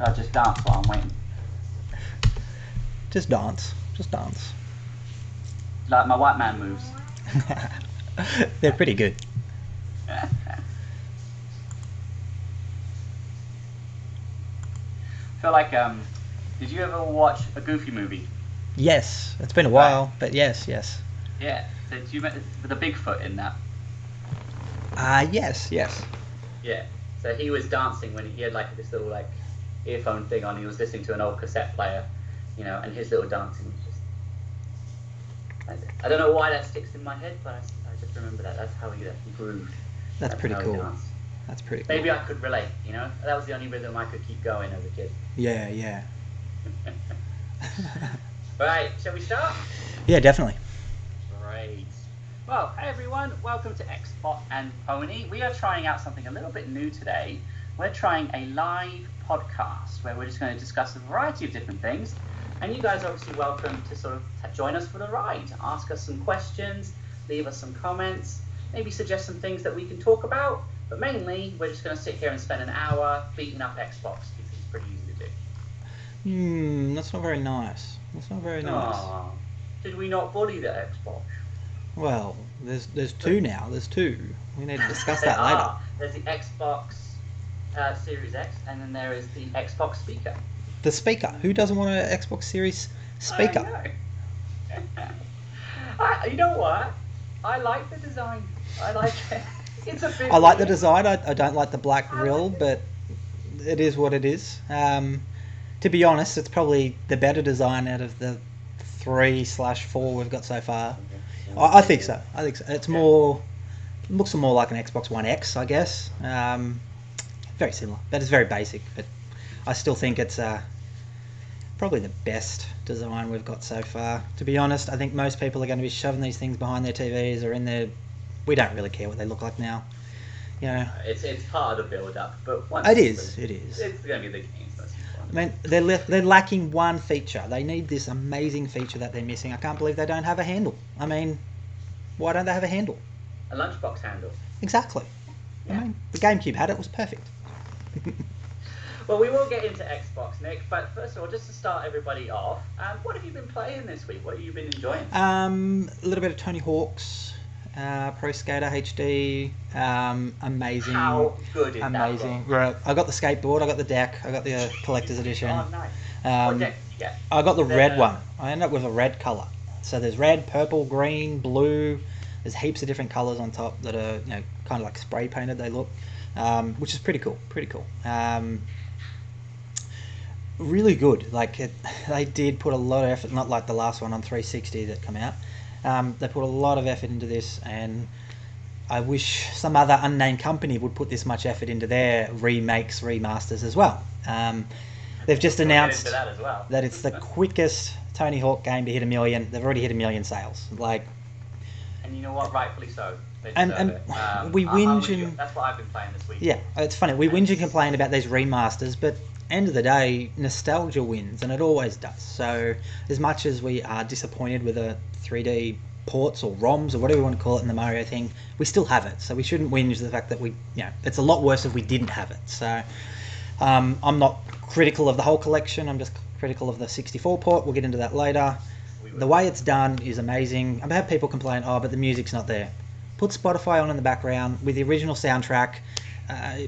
I'll just dance while I'm waiting. Just dance. Just dance. Like my white man moves. They're pretty good. I feel like, did you ever watch a Goofy movie? Yes, it's been a while, but yes. Yeah. So do you remember the Bigfoot in that? Yes. Yeah. So he was dancing when he had like this little like earphone thing on. He was listening to an old cassette player, and his little dancing was just. I don't know why that sticks in my head, but I just remember that. That's how he grooved. That's pretty how he cool. danced. That's pretty cool. Maybe I could relate. That was the only rhythm I could keep going as a kid. Yeah. Right, shall we start? Yeah, definitely. Great. Well, hey everyone, welcome to Xbot and Pony. We are trying out something a little bit new today. We're trying a live podcast where we're just going to discuss a variety of different things. And you guys are obviously welcome to sort of join us for the ride. Ask us some questions, leave us some comments, maybe suggest some things that we can talk about. But mainly, we're just going to sit here and spend an hour beating up Xbox because it's pretty easy to do. That's not very nice. Aww. Did we not bully the Xbox? Well, there's two now. There's two. We need to discuss that later. There's the Xbox Series X, and then there is the Xbox speaker. The speaker. Who doesn't want an Xbox Series speaker? You know what? I like the design. I like it. It's a bit. I like the design. I don't like the black grill, but it is what it is. To be honest, it's probably the better design out of the 3/4 we've got so far. I think so. It's more looks more like an Xbox One X, I guess. Very similar, but it's very basic. But I still think it's probably the best design we've got so far. To be honest, I think most people are going to be shoving these things behind their TVs or in their. We don't really care what they look like now. It's part of the build-up, but it is. It's going to be the games. I mean, they're lacking one feature. They need this amazing feature that they're missing. I can't believe they don't have a handle. I mean, why don't they have a handle? A lunchbox handle. Exactly. Yeah. I mean, the GameCube had it. It was perfect. Well, we will get into Xbox, Nick, but first of all, just to start everybody off, what have you been playing this week? What have you been enjoying? A little bit of Tony Hawk's Pro Skater HD. Amazing. How good is amazing. That? Right. I got the skateboard, I got the deck, I got the collector's edition. Oh, nice. What deck did you get? I got the red one. I ended up with a red colour. So there's red, purple, green, blue. There's heaps of different colours on top that are kind of like spray painted. They look, which is pretty cool. Really good. They did put a lot of effort. Not like the last one on 360 that come out. They put a lot of effort into this, and I wish some other unnamed company would put this much effort into their remakes, remasters as well. They've just announced that it's the quickest Tony Hawk game to hit 1 million. They've already hit 1 million sales. And you know what? Rightfully so. And we whinge and that's what I've been playing this week. Yeah, it's funny. We whinge and complain about these remasters, but end of the day, nostalgia wins, and it always does. So as much as we are disappointed with the 3D ports or ROMs or whatever you want to call it in the Mario thing, we still have it. So we shouldn't whinge the fact that it's a lot worse if we didn't have it. So I'm not critical of the whole collection. I'm just critical of the 64 port. We'll get into that later. The way it's done is amazing. I've had people complain, but the music's not there. Put Spotify on in the background with the original soundtrack.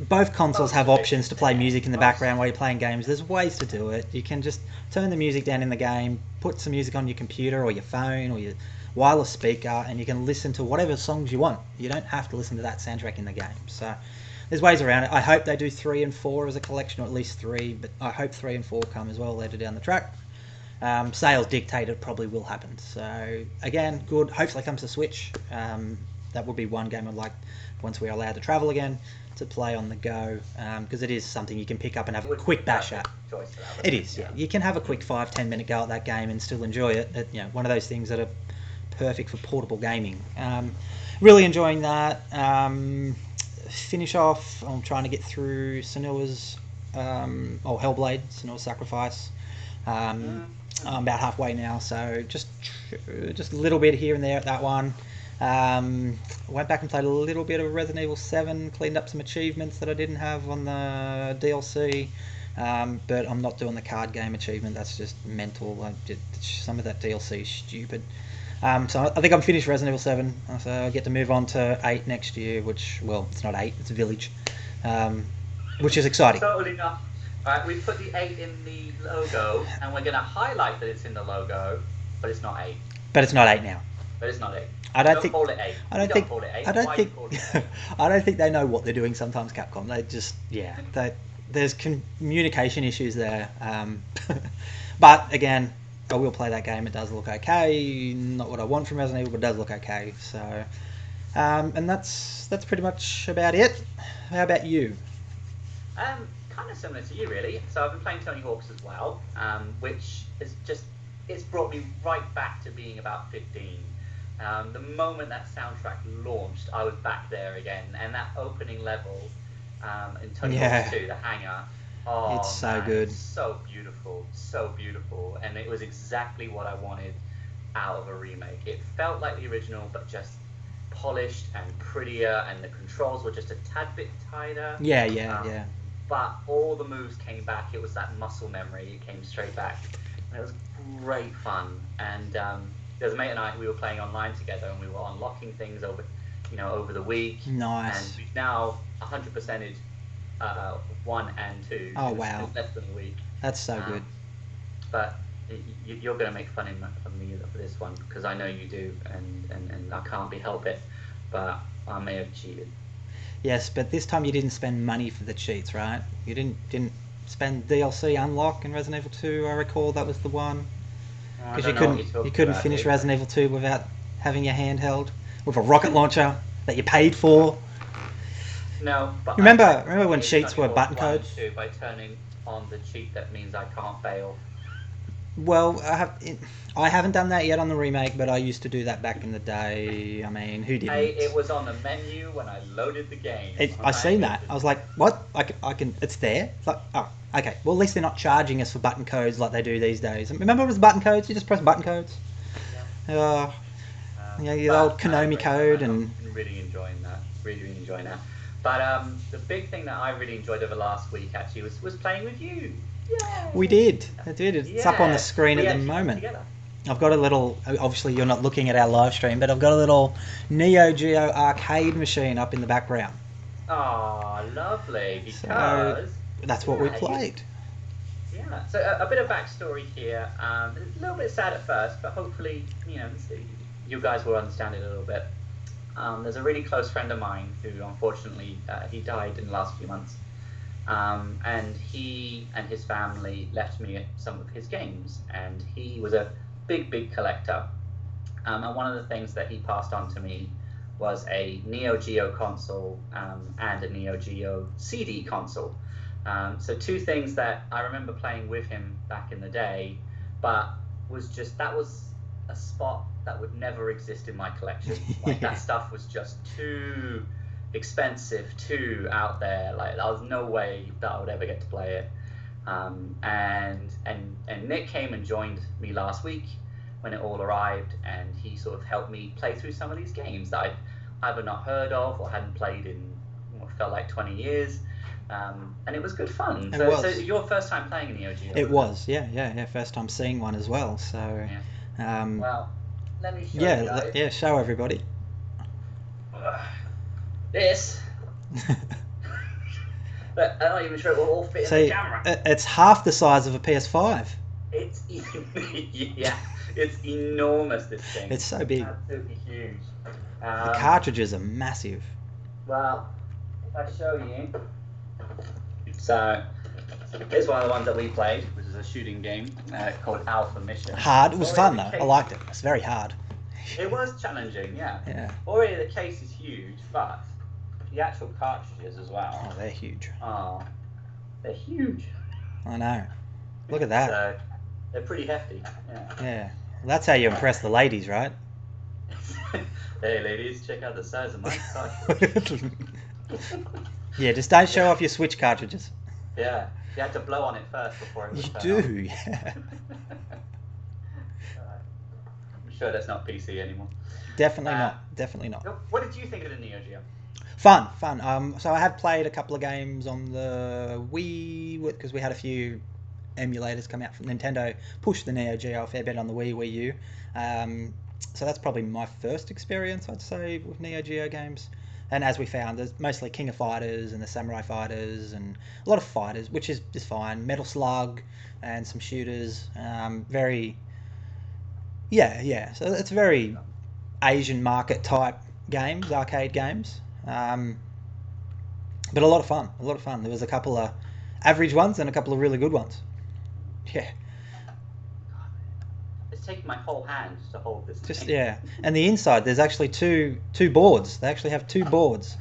Both consoles have options to play music in the background while you're playing games. There's ways to do it. You can just turn the music down in the game, put some music on your computer or your phone or your wireless speaker, and you can listen to whatever songs you want. You don't have to listen to that soundtrack in the game. So there's ways around it. I hope they do 3 and 4 as a collection, or at least 3, but I hope 3 and 4 come as well later down the track. Sales dictate it probably will happen. So again, good. Hopefully it comes to Switch. That would be one game I'd like, once we're allowed to travel again, to play on the go, because it is something you can pick up and have a quick bash at. It is, yeah. You can have a quick 5-10 minute go at that game and still enjoy it. One of those things that are perfect for portable gaming. Really enjoying that. Finish off. I'm trying to get through Senua's Hellblade, Senua's Sacrifice. I'm about halfway now, so just a little bit here and there at that one. Went back and played a little bit of Resident Evil 7, cleaned up some achievements that I didn't have on the DLC. But I'm not doing the card game achievement. That's just mental. Some of that DLC is stupid. So I think I'm finished Resident Evil 7. So I get to move on to 8 next year, which, well, it's not 8, it's Village, which is exciting. Totally not. All right, we put the 8 in the logo, and we're going to highlight that it's in the logo, but it's not 8. But it's not 8 now. But it's not 8. I don't think. Call it 8. I don't think. Call it 8. I don't Why think. you call it 8? I don't think they know what they're doing. Sometimes Capcom, they just there's communication issues there. But again, I will play that game. It does look okay. Not what I want from Resident Evil, but it does look okay. So, and that's pretty much about it. How about you? Kind of similar to you, really. So I've been playing Tony Hawk's as well, which is just, it's brought me right back to being about 15. The moment that soundtrack launched, I was back there again, and that opening level in Tony Hawk's 2, the hangar. Oh, it's so good. It's so beautiful, and it was exactly what I wanted out of a remake. It felt like the original, but just polished and prettier, and the controls were just a tad bit tighter. Yeah. But all the moves came back. It was that muscle memory. It came straight back. And it was great fun. And there's a mate and I, we were playing online together, and we were unlocking things over the week. Nice. And we've now 100%ed 1 and 2. Oh, wow. Less than a week. That's so good. But you're going to make fun of me for this one, because I know you do, and I can't be help it. But I may have cheated. Yes, but this time you didn't spend money for the cheats, right? You didn't spend DLC unlock in Resident Evil 2. I recall that was the one. Because you couldn't finish Resident Evil 2 without having your handheld with a rocket launcher that you paid for. No, but remember when cheats were button codes? By turning on the cheat that means I can't fail. Well, I haven't done that yet on the remake, but I used to do that back in the day. I mean, who didn't? It was on the menu when I loaded the game. I seen that. I was like, what? I can. It's there. It's like, oh, okay. Well, at least they're not charging us for button codes like they do these days. Remember it was button codes? You just press button codes. Yeah. The old Konami code and. I'm really enjoying that. Really enjoying that. But the big thing that I really enjoyed over last week actually was playing with you. Yay! We did. It's up on the screen at the moment. I've got a little, obviously you're not looking at our live stream, but I've got a little Neo Geo arcade machine up in the background. Oh, lovely. Because so that's what we played. So a bit of backstory here. A little bit sad at first, but hopefully, you guys will understand it a little bit. There's a really close friend of mine who, unfortunately, he died in the last few months. And he and his family left me some of his games, and he was a big collector. And one of the things that he passed on to me was a Neo Geo console and a Neo Geo CD console. So two things that I remember playing with him back in the day, but that was a spot that would never exist in my collection. Like that stuff was just too expensive, too out there. Like there was no way that I would ever get to play it. And Nick came and joined me last week when it all arrived, and he sort of helped me play through some of these games that I'd either not heard of or hadn't played in what felt like 20 years. And it was good fun. So your first time playing a Neo Geo? It was, yeah. First time seeing one as well. So, well, let me show you guys. Yeah, show everybody. This. But I'm not even sure it will all fit in the camera. It's half the size of a PS5. It's it's enormous, this thing. It's so big. Absolutely huge. The cartridges are massive. Well, if I show you. So, here's one of the ones that we played, which is a shooting game called Alpha Mission. Hard. It was fun, though. I liked it. It's very hard. It was challenging, yeah. Yeah. Already the case is huge, but the actual cartridges as well. Oh, they're huge. Oh, they're huge. I know. Look at that. So, they're pretty hefty. Yeah. Well, that's how you impress the ladies, right? Hey, ladies, check out the size of my cartridge. Yeah, just don't show off your Switch cartridges. Yeah, you had to blow on it first before it was You turned do, on. yeah. I'm sure that's not PC anymore. Definitely not. What did you think of the Neo Geo? Fun. So I have played a couple of games on the Wii because we had a few emulators come out from Nintendo. Pushed the Neo Geo a fair bit on the Wii U. So that's probably my first experience, I'd say, with Neo Geo games. And as we found, there's mostly King of Fighters and the Samurai Fighters and a lot of fighters, which is fine. Metal Slug and some shooters. So it's very Asian market type games, arcade games. But a lot of fun. There was a couple of average ones and a couple of really good ones. Yeah. It's taking my whole hand to hold this thing. Yeah. And the inside, there's actually two boards. They actually have two boards.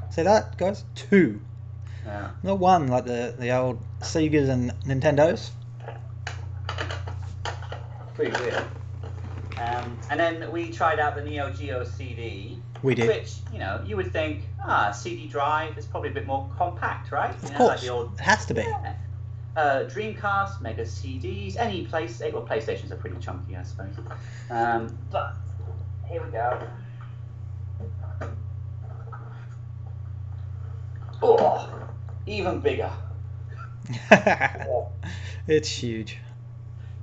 See that, guys? Two. Yeah. Not one like the old Segas and Nintendos. Pretty weird. And then we tried out the Neo Geo CD. We did. Which, you would think, CD drive is probably a bit more compact, right? Of course. Like the old, it has to be. Yeah. Dreamcast, Mega CDs, any PlayStations are pretty chunky, I suppose. But here we go. Oh, even bigger. It's huge.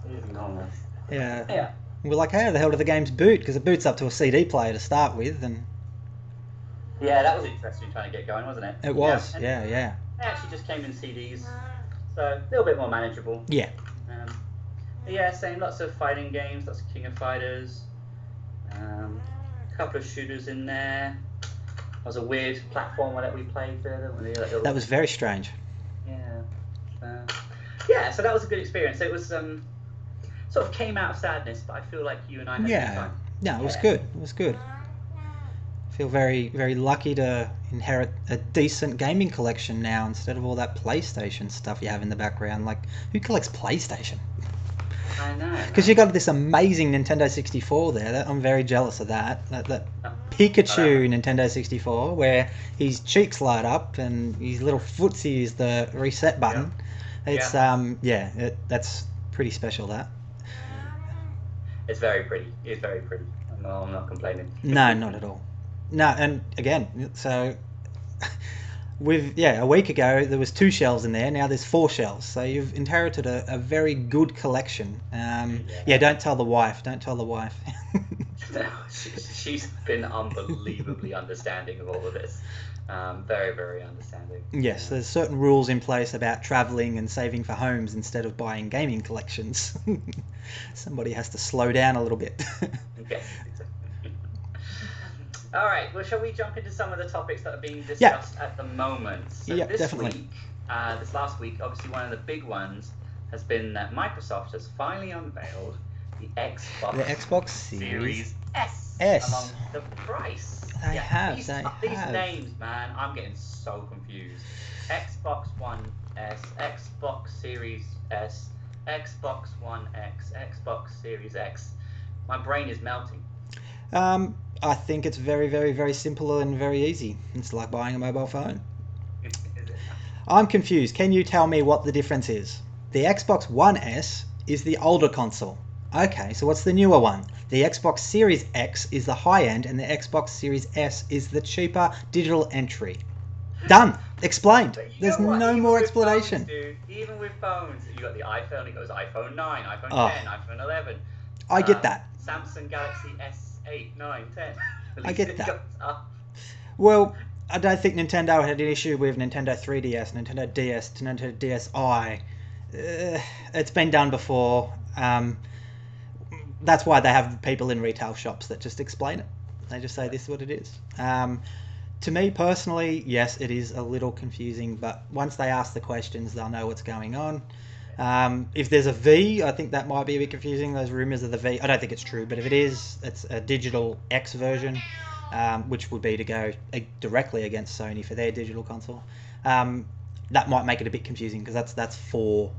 It is enormous. Yeah. We're like, how the hell do the games boot? Because it boots up to a CD player to start with, and yeah, that was interesting trying to get going, wasn't it? It was. Yeah. They actually just came in CDs, so a little bit more manageable. Yeah. Same. Lots of fighting games, lots of King of Fighters, a couple of shooters in there. There was a weird platformer that we played there. That was very strange. Yeah. So that was a good experience. It was sort of came out of sadness, but I feel like you and I had a good time. Yeah, it was good. I feel very, very lucky to inherit a decent gaming collection now instead of all that PlayStation stuff you have in the background. Like, who collects PlayStation? I know. Because you got this amazing Nintendo 64 there. I'm very jealous of that. That Pikachu Nintendo 64, where his cheeks light up and his little footsie is the reset button. Yeah. It's that's pretty special. That. It's very pretty. No, I'm not complaining. No, not at all. No, and again, so a week ago there was 2 shelves in there. Now there's 4 shelves. So you've inherited a very good collection. Don't tell the wife. No, she's been unbelievably understanding of all of this. Very, very understanding. Yes, there's certain rules in place about travelling and saving for homes instead of buying gaming collections. Somebody has to slow down a little bit. Yes, exactly. All right, well, shall we jump into some of the topics that are being discussed at the moment? So definitely. This last week, obviously one of the big ones has been that Microsoft has finally unveiled the Xbox Series S. Along the price. These names, man, I'm getting so confused. Xbox One S, Xbox Series S, Xbox One X, Xbox Series X. My brain is melting. I think it's very, very, very simple and very easy. It's like buying a mobile phone. Is it? I'm confused. Can you tell me what the difference is? The Xbox One S is the older console. Okay, so what's the newer one? The Xbox Series X is the high end and the Xbox Series S is the cheaper digital entry. Done. Explained. There's no more explanation. Phones, dude, even with phones, you got the iPhone, it goes iPhone 9, iPhone 10, iPhone 11. I get that. Samsung Galaxy S8, 9, 10. I get that. Well, I don't think Nintendo had an issue with Nintendo 3DS, Nintendo DS, Nintendo DSi. It's been done before. That's why they have people in retail shops that just explain it. They just say this is what it is. To me personally, yes, it is a little confusing, but once they ask the questions, they'll know what's going on. If there's a V, I think that might be a bit confusing, those rumours of the V. I don't think it's true, but if it is, it's a digital X version, which would be to go directly against Sony for their digital console. That might make it a bit confusing because that's 4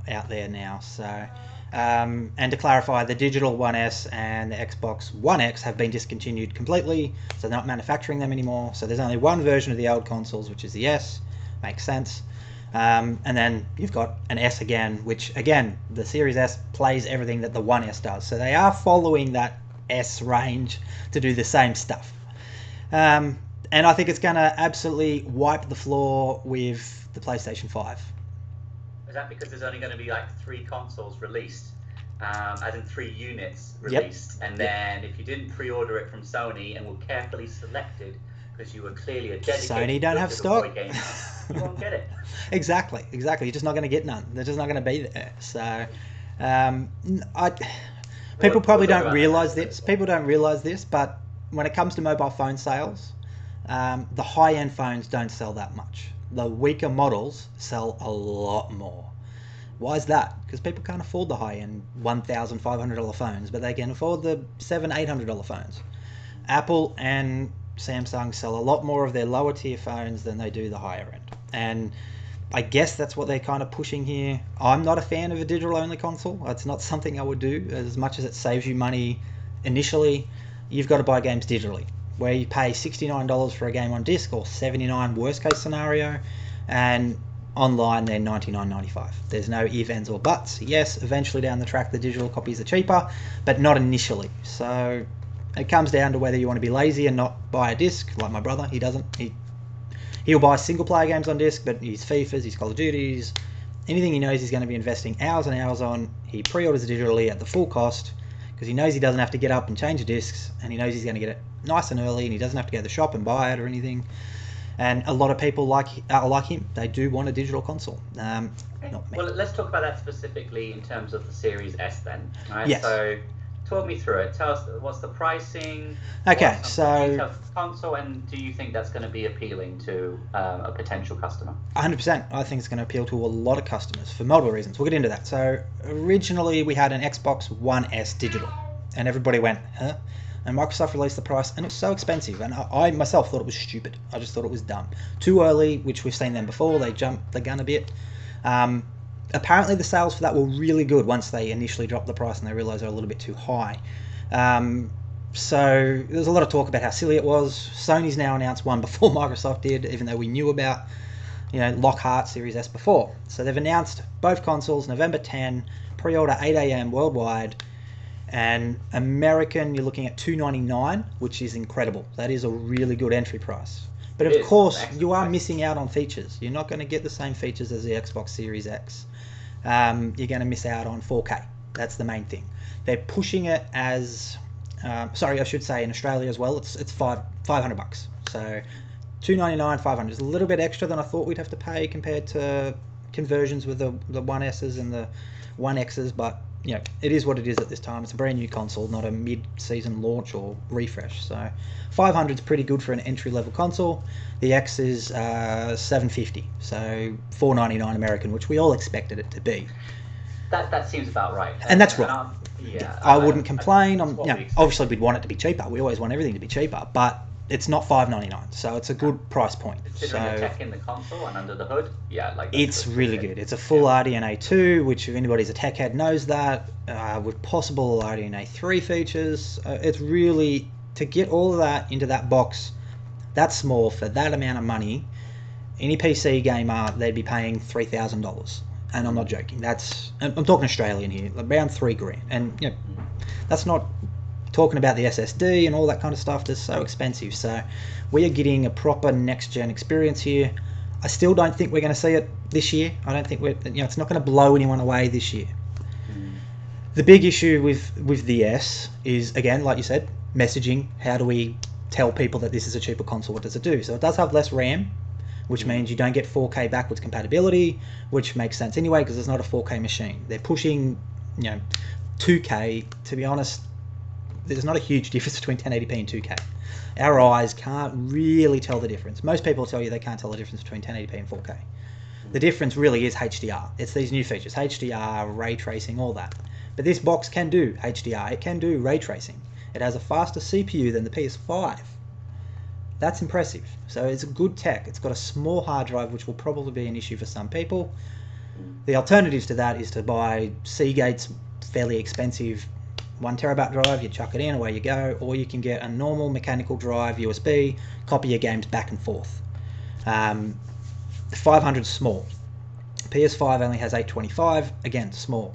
out there now. So, and to clarify, the digital One S and the Xbox One X have been discontinued completely, so they're not manufacturing them anymore. So there's only one version of the old consoles, which is the S. Makes sense. And then you've got an S again, which again, the Series S plays everything that the One S does. So they are following that S range to do the same stuff. And And I think it's going to absolutely wipe the floor with the PlayStation 5. Is that because there's only going to be like 3 consoles released, as in 3 units released, and then if you didn't pre-order it from Sony and were carefully selected because you were clearly a dedicated Sony don't have stock. gamer, you won't get it. Exactly. You're just not going to get none. They're just not going to be there. So, people probably don't realise this. People don't realise this, but when it comes to mobile phone sales, the high-end phones don't sell that much. The weaker models sell a lot more. Why is that? Because people can't afford the high-end $1,500 phones, but they can afford the $700-800 phones. Apple and Samsung sell a lot more of their lower-tier phones than they do the higher end. And I guess that's what they're kind of pushing here. I'm not a fan of a digital-only console. It's not something I would do. As much as it saves you money initially, you've got to buy games digitally, where you pay $69 for a game on disc, or $79 worst case scenario, and online they're $99.95. There's no ifs, ands or buts. Yes, eventually down the track the digital copies are cheaper, but not initially. So it comes down to whether you want to be lazy and not buy a disc, like my brother. He doesn't. He'll buy single player games on disc, but his FIFAs, his Call of Duties, anything he knows he's going to be investing hours and hours on, he pre-orders it digitally at the full cost, because he knows he doesn't have to get up and change the discs, and he knows he's going to get it nice and early, and he doesn't have to go to the shop and buy it or anything. And a lot of people like him. They do want a digital console. Not me. Well, let's talk about that specifically in terms of the Series S then. Right? Yes. So talk me through it. Tell us what's the pricing. Okay, what's so details of the console, and do you think that's going to be appealing to a potential customer? 100%. I think it's going to appeal to a lot of customers for multiple reasons. We'll get into that. So originally we had an Xbox One S digital, and everybody went, huh? And Microsoft released the price, and it was so expensive, and I myself thought it was stupid. I just thought it was dumb. Too early, which we've seen them before. They jumped the gun a bit. Apparently the sales for that were really good once they initially dropped the price and they realised they were a little bit too high. So there's a lot of talk about how silly it was. Sony's now announced one before Microsoft did, even though we knew about Lockhart Series S before. So they've announced both consoles November 10, pre-order 8 a.m. worldwide. And American, you're looking at $299, which is incredible. That is a really good entry price. But of course, you are missing out on features. You're not going to get the same features as the Xbox Series X. You're going to miss out on 4K. That's the main thing. They're pushing it as, I should say in Australia as well, it's $500. So $299, $500 is a little bit extra than I thought we'd have to pay compared to conversions with the One S's and the One X's, but it is what it is at this time. It's a brand new console, not a mid-season launch or refresh. So $500 is pretty good for an entry-level console. The X is $750, so $499 American, which we all expected it to be. That seems about right. And that's right. I wouldn't complain. Obviously, we'd want it to be cheaper. We always want everything to be cheaper, but it's not $599, so it's a good price point. Considering the tech in the console and under the hood, it's really good. It's a full RDNA 2, which if anybody's a tech head knows that, with possible RDNA 3 features. It's really, to get all of that into that box, that small, for that amount of money, any PC gamer, they'd be paying $3,000. And I'm not joking. I'm talking Australian here, around $3,000. And that's not talking about the SSD and all that kind of stuff. That's so expensive. So we are getting a proper next-gen experience here. I still don't think we're going to see it this year. I don't think it's not going to blow anyone away this year. The big issue with the S is, again, like you said, messaging. How do we tell people that this is a cheaper console? What does it do? So it does have less RAM, which means you don't get 4K backwards compatibility, which makes sense anyway because it's not a 4K machine. They're pushing 2K. To be honest, there's not a huge difference between 1080p and 2K. Our eyes can't really tell the difference. Most people tell you they can't tell the difference between 1080p and 4K. The difference really is HDR. It's these new features, HDR, ray tracing, all that. But this box can do HDR. It can do ray tracing. It has a faster CPU than the PS5. That's impressive. So it's a good tech. It's got a small hard drive, which will probably be an issue for some people. The alternatives to that is to buy Seagate's fairly expensive 1 terabyte drive, you chuck it in, away you go, or you can get a normal mechanical drive, USB, copy your games back and forth. 500 is small. PS5 only has 825, again, small.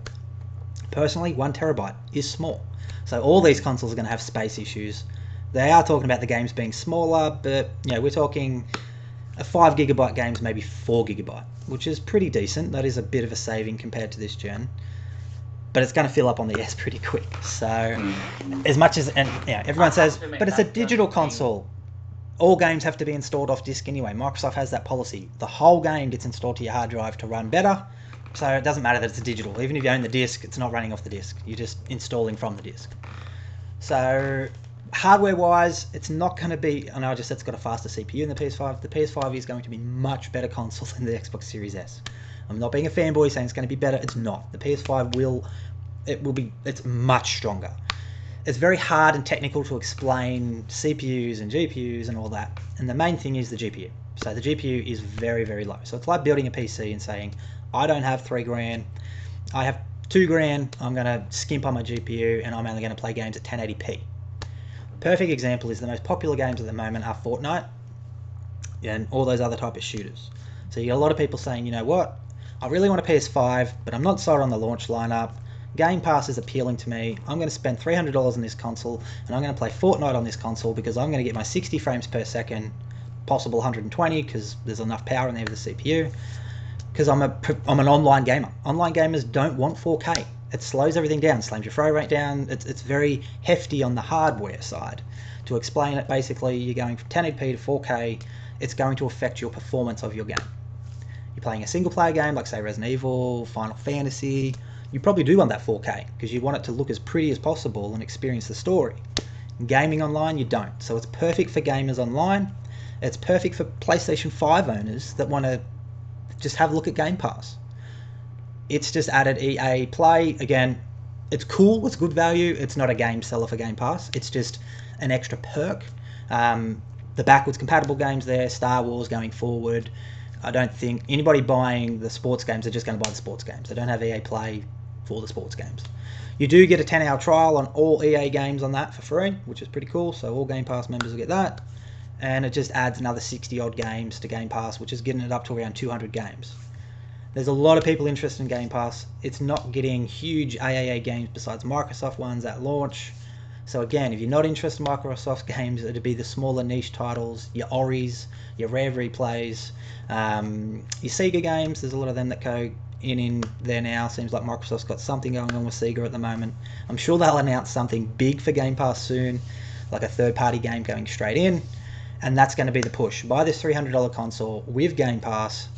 Personally, 1 terabyte is small. So all these consoles are going to have space issues. They are talking about the games being smaller, but we're talking a 5 gigabyte game's maybe 4 gigabyte, which is pretty decent. That is a bit of a saving compared to this gen. But it's going to fill up on the S pretty quick. So, as much as everyone says, but it's a digital console. All games have to be installed off disk anyway. Microsoft has that policy. The whole game gets installed to your hard drive to run better. So it doesn't matter that it's a digital. Even if you own the disc, it's not running off the disc. You're just installing from the disc. So hardware-wise, it's not going to be... I know I just said it's got a faster CPU than the PS5. The PS5 is going to be much better console than the Xbox Series S. I'm not being a fanboy saying it's going to be better. It's not. The PS5 it's much stronger. It's very hard and technical to explain CPUs and GPUs and all that. And the main thing is the GPU. So the GPU is very, very low. So it's like building a PC and saying, I don't have $3,000. I have $2,000. I'm going to skimp on my GPU and I'm only going to play games at 1080p. Perfect example is the most popular games at the moment are Fortnite and all those other type of shooters. So you got a lot of people saying, you know what? I really want a PS5, but I'm not sold on the launch lineup. Game Pass is appealing to me. I'm going to spend $300 on this console, and I'm going to play Fortnite on this console because I'm going to get my 60 frames per second, possible 120 because there's enough power in there with the CPU. Because I'm an online gamer. Online gamers don't want 4K. It slows everything down, slams your frame rate down. It's very hefty on the hardware side. To explain it, basically, you're going from 1080p to 4K. It's going to affect your performance of your game. You're playing a single-player game like, say, Resident Evil, Final Fantasy. You probably do want that 4K because you want it to look as pretty as possible and experience the story. Gaming online, you don't. So it's perfect for gamers online. It's perfect for PlayStation 5 owners that want to just have a look at Game Pass. It's just added EA Play. Again, it's cool. It's good value. It's not a game seller for Game Pass. It's just an extra perk. The backwards compatible games there, Star Wars going forward. I don't think anybody buying the sports games are just going to buy the sports games. They don't have EA Play for the sports games. You do get a 10-hour trial on all EA games on that for free, which is pretty cool. So all Game Pass members will get that. And it just adds another 60-odd games to Game Pass, which is getting it up to around 200 games. There's a lot of people interested in Game Pass. It's not getting huge AAA games besides Microsoft ones at launch. So again, if you're not interested in Microsoft games, it'd be the smaller niche titles, your Oris, your Rare Replays, your Sega games. There's a lot of them that go in there now. Seems like Microsoft's got something going on with Sega at the moment. I'm sure they'll announce something big for Game Pass soon, like a third-party game going straight in, and that's going to be the push. Buy this $300 console with Game Pass,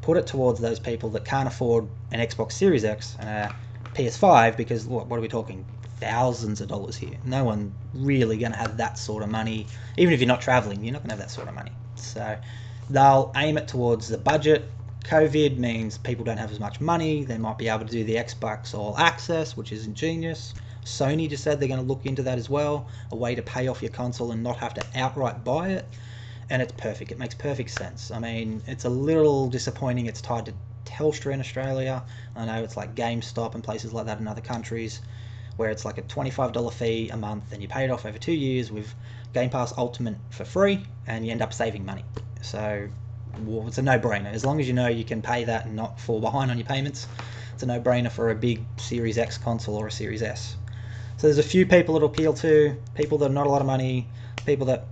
put it towards those people that can't afford an Xbox Series X and a PS5, because what are we talking? Thousands of dollars here. No one really going to have that sort of money. Even if you're not traveling, you're not going to have that sort of money. So they'll aim it towards the budget. COVID means people don't have as much money. They might be able to do the Xbox All Access, which is ingenious. Sony just said they're going to look into that as well, a way to pay off your console and not have to outright buy it. And it's perfect. It makes perfect sense. I mean, it's a little disappointing it's tied to Telstra in Australia. I know it's like GameStop and places like that in other countries, where it's like a $25 fee a month and you pay it off over 2 years with Game Pass Ultimate for free, and you end up saving money. So it's a no-brainer. As long as you know you can pay that and not fall behind on your payments, it's a no-brainer for a big Series X console or a Series S. So there's a few people it'll appeal to, people that are not a lot of money, people that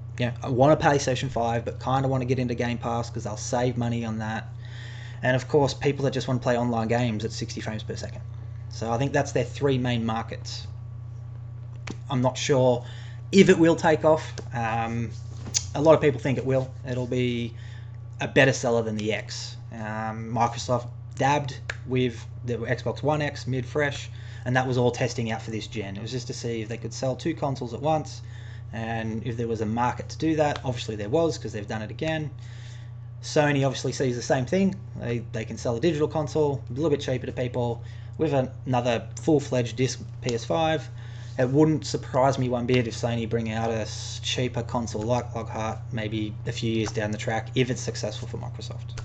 want a PlayStation 5 but kind of want to get into Game Pass because they'll save money on that. And of course, people that just want to play online games at 60 frames per second. So I think that's their three main markets. I'm not sure if it will take off. A lot of people think it will. It'll be a better seller than the X. Microsoft dabbed with the Xbox One X mid-fresh, and that was all testing out for this gen. It was just to see if they could sell two consoles at once, and if there was a market to do that. Obviously there was, because they've done it again. Sony obviously sees the same thing. They can sell a digital console a little bit cheaper to people with another full-fledged disc PS5. It wouldn't surprise me one bit if Sony bring out a cheaper console like Lockhart maybe a few years down the track if it's successful for Microsoft.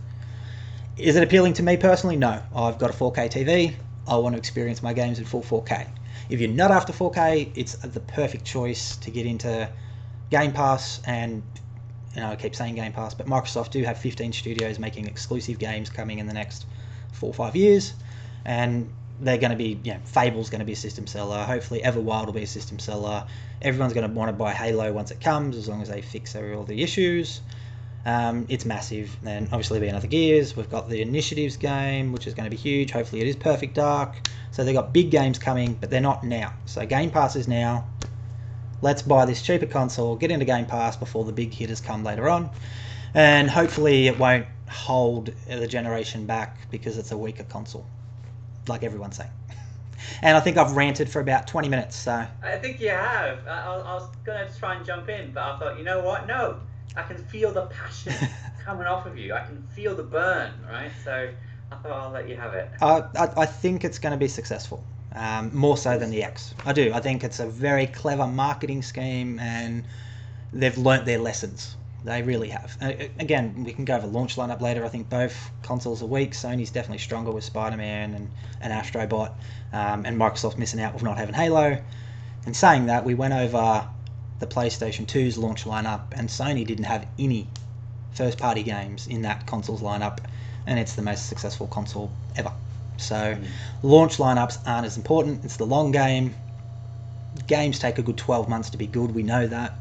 Is it appealing to me personally? No. I've got a 4K TV. I want to experience my games in full 4K. If you're not after 4K, it's the perfect choice to get into Game Pass. And I keep saying Game Pass, but Microsoft do have 15 studios making exclusive games coming in the next 4 or 5 years. And they're going to be, Fable's going to be a system seller. Hopefully Everwild will be a system seller. Everyone's going to want to buy Halo once it comes, as long as they fix all the issues. It's massive. Then obviously be another Gears. We've got the Initiatives game, which is going to be huge. Hopefully it is Perfect Dark. So they've got big games coming, but they're not now. So Game Pass is now. Let's buy this cheaper console, get into Game Pass before the big hitters come later on. And hopefully it won't hold the generation back because it's a weaker console, like everyone's saying. And I think I've ranted for about 20 minutes. So I think you have. I was going to try and jump in, but I thought, you know what? No, I can feel the passion coming off of you. I can feel the burn, right? So I thought I'll let you have it. I think it's going to be successful, more so than the X. I do. I think it's a very clever marketing scheme, and they've learnt their lessons. They really have. Again, we can go over launch lineup later. I think both consoles are weak. Sony's definitely stronger with Spider-Man and Astrobot, and Microsoft's missing out with not having Halo. And saying that, we went over the PlayStation 2's launch lineup, and Sony didn't have any first-party games in that console's lineup, and it's the most successful console ever. So launch lineups aren't as important. It's the long game. Games take a good 12 months to be good. We know that.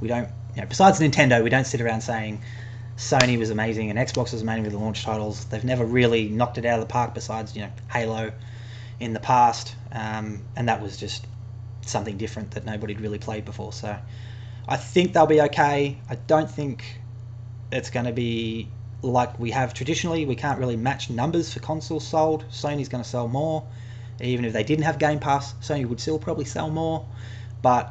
We don't. Besides Nintendo, we don't sit around saying Sony was amazing and Xbox was amazing with the launch titles. They've never really knocked it out of the park besides, Halo in the past. And that was just something different that nobody'd really played before. So I think they'll be okay. I don't think it's going to be like we have traditionally. We can't really match numbers for consoles sold. Sony's going to sell more. Even if they didn't have Game Pass, Sony would still probably sell more. But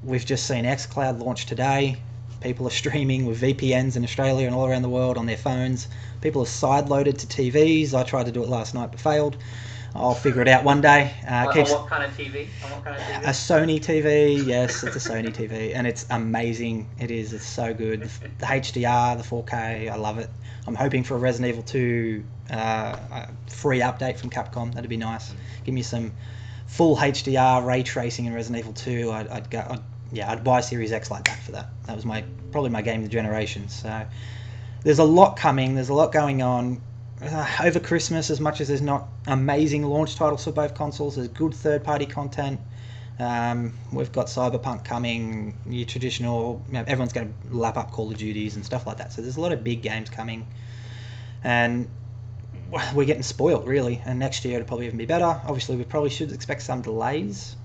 we've just seen xCloud launch today. People are streaming with VPNs in Australia and all around the world on their phones. People are sideloaded to TVs. I tried to do it last night but failed. I'll figure it out one day. On what kind of TV? A Sony TV. Yes, it's a Sony TV, and it's amazing. It is. It's so good. The HDR, the 4K, I love it. I'm hoping for a Resident Evil 2 free update from Capcom. That'd be nice. Give me some full HDR ray tracing in Resident Evil 2. I'd buy Series X like that for that. That was probably my game of the generation. So there's a lot coming. There's a lot going on. Over Christmas, as much as there's not amazing launch titles for both consoles, there's good third-party content. We've got Cyberpunk coming, your traditional, everyone's going to lap up Call of Duties and stuff like that. So there's a lot of big games coming. And we're getting spoiled, really. And next year it'll probably even be better. Obviously, we probably should expect some delays.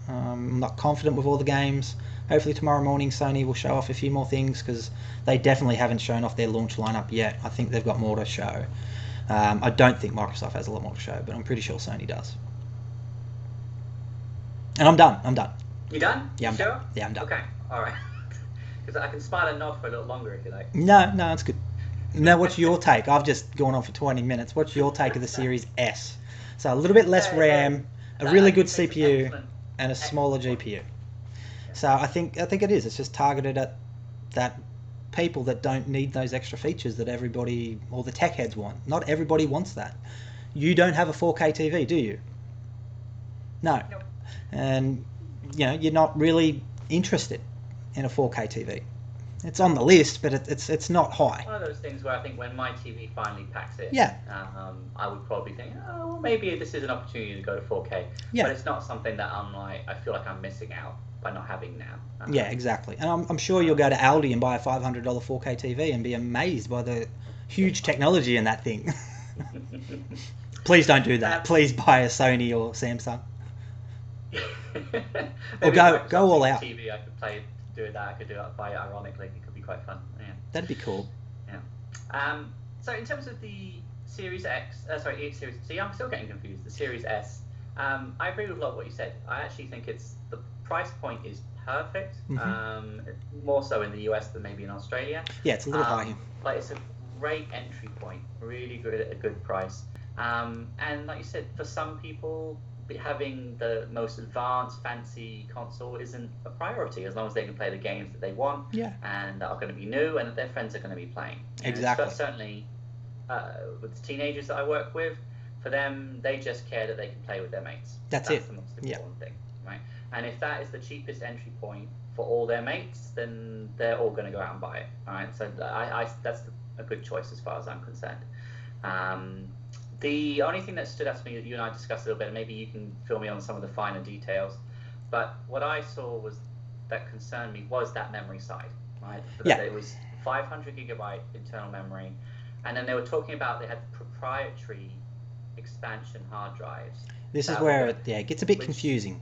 I'm not confident with all the games. Hopefully tomorrow morning Sony will show off a few more things, because they definitely haven't shown off their launch lineup yet. I think they've got more to show. I don't think Microsoft has a lot more to show, but I'm pretty sure Sony does. And I'm done. You done? Yeah, I'm sure? done. Yeah, I'm done. Okay, alright. Because I can smile and nod for a little longer if you like. No, it's good. Now, what's your take? I've just gone on for 20 minutes. What's your take of the Series S? So a little bit less RAM, a really good CPU, and a smaller GPU. So I think it is. It's just targeted at that people that don't need those extra features that everybody or the tech heads want. Not everybody wants that. You don't have a 4K TV, do you? No. Nope. And you're not really interested in a 4K TV. It's on the list, but it's not high. One of those things where I think when my TV finally packs it, yeah, I would probably think, oh, well, maybe this is an opportunity to go to 4K. Yeah. But it's not something that I feel like I'm missing out by not having now. Yeah, exactly. And I'm sure you'll go to Aldi and buy a $500 4K TV and be amazed by the huge technology in that thing. Please don't do that. Please buy a Sony or Samsung. Or go all out. TV, I could play do that. I could do it by ironically. It could be quite fun. Yeah. That'd be cool. Yeah. So in terms of the Series X, Series. See, I'm still getting confused. The Series S. I agree with a lot of what you said. I actually think the price point is perfect. More so in the US than maybe in Australia. Yeah, it's a little high. Like it's a great entry point. Really good at a good price. And like you said, for some people, having the most advanced, fancy console isn't a priority, as long as they can play the games that they want, and that are going to be new and that their friends are going to be playing. Exactly. But certainly, with the teenagers that I work with, for them, they just care that they can play with their mates. That's the most important thing, right? And if that is the cheapest entry point for all their mates, then they're all going to go out and buy it. All right, so that's a good choice as far as I'm concerned. The only thing that stood out to me that you and I discussed a little bit, and maybe you can fill me on some of the finer details, but what I saw was that concerned me was that memory side, right? Yeah. It was 500 gigabyte internal memory, and then they were talking about they had proprietary expansion hard drives. This is where it gets a bit confusing.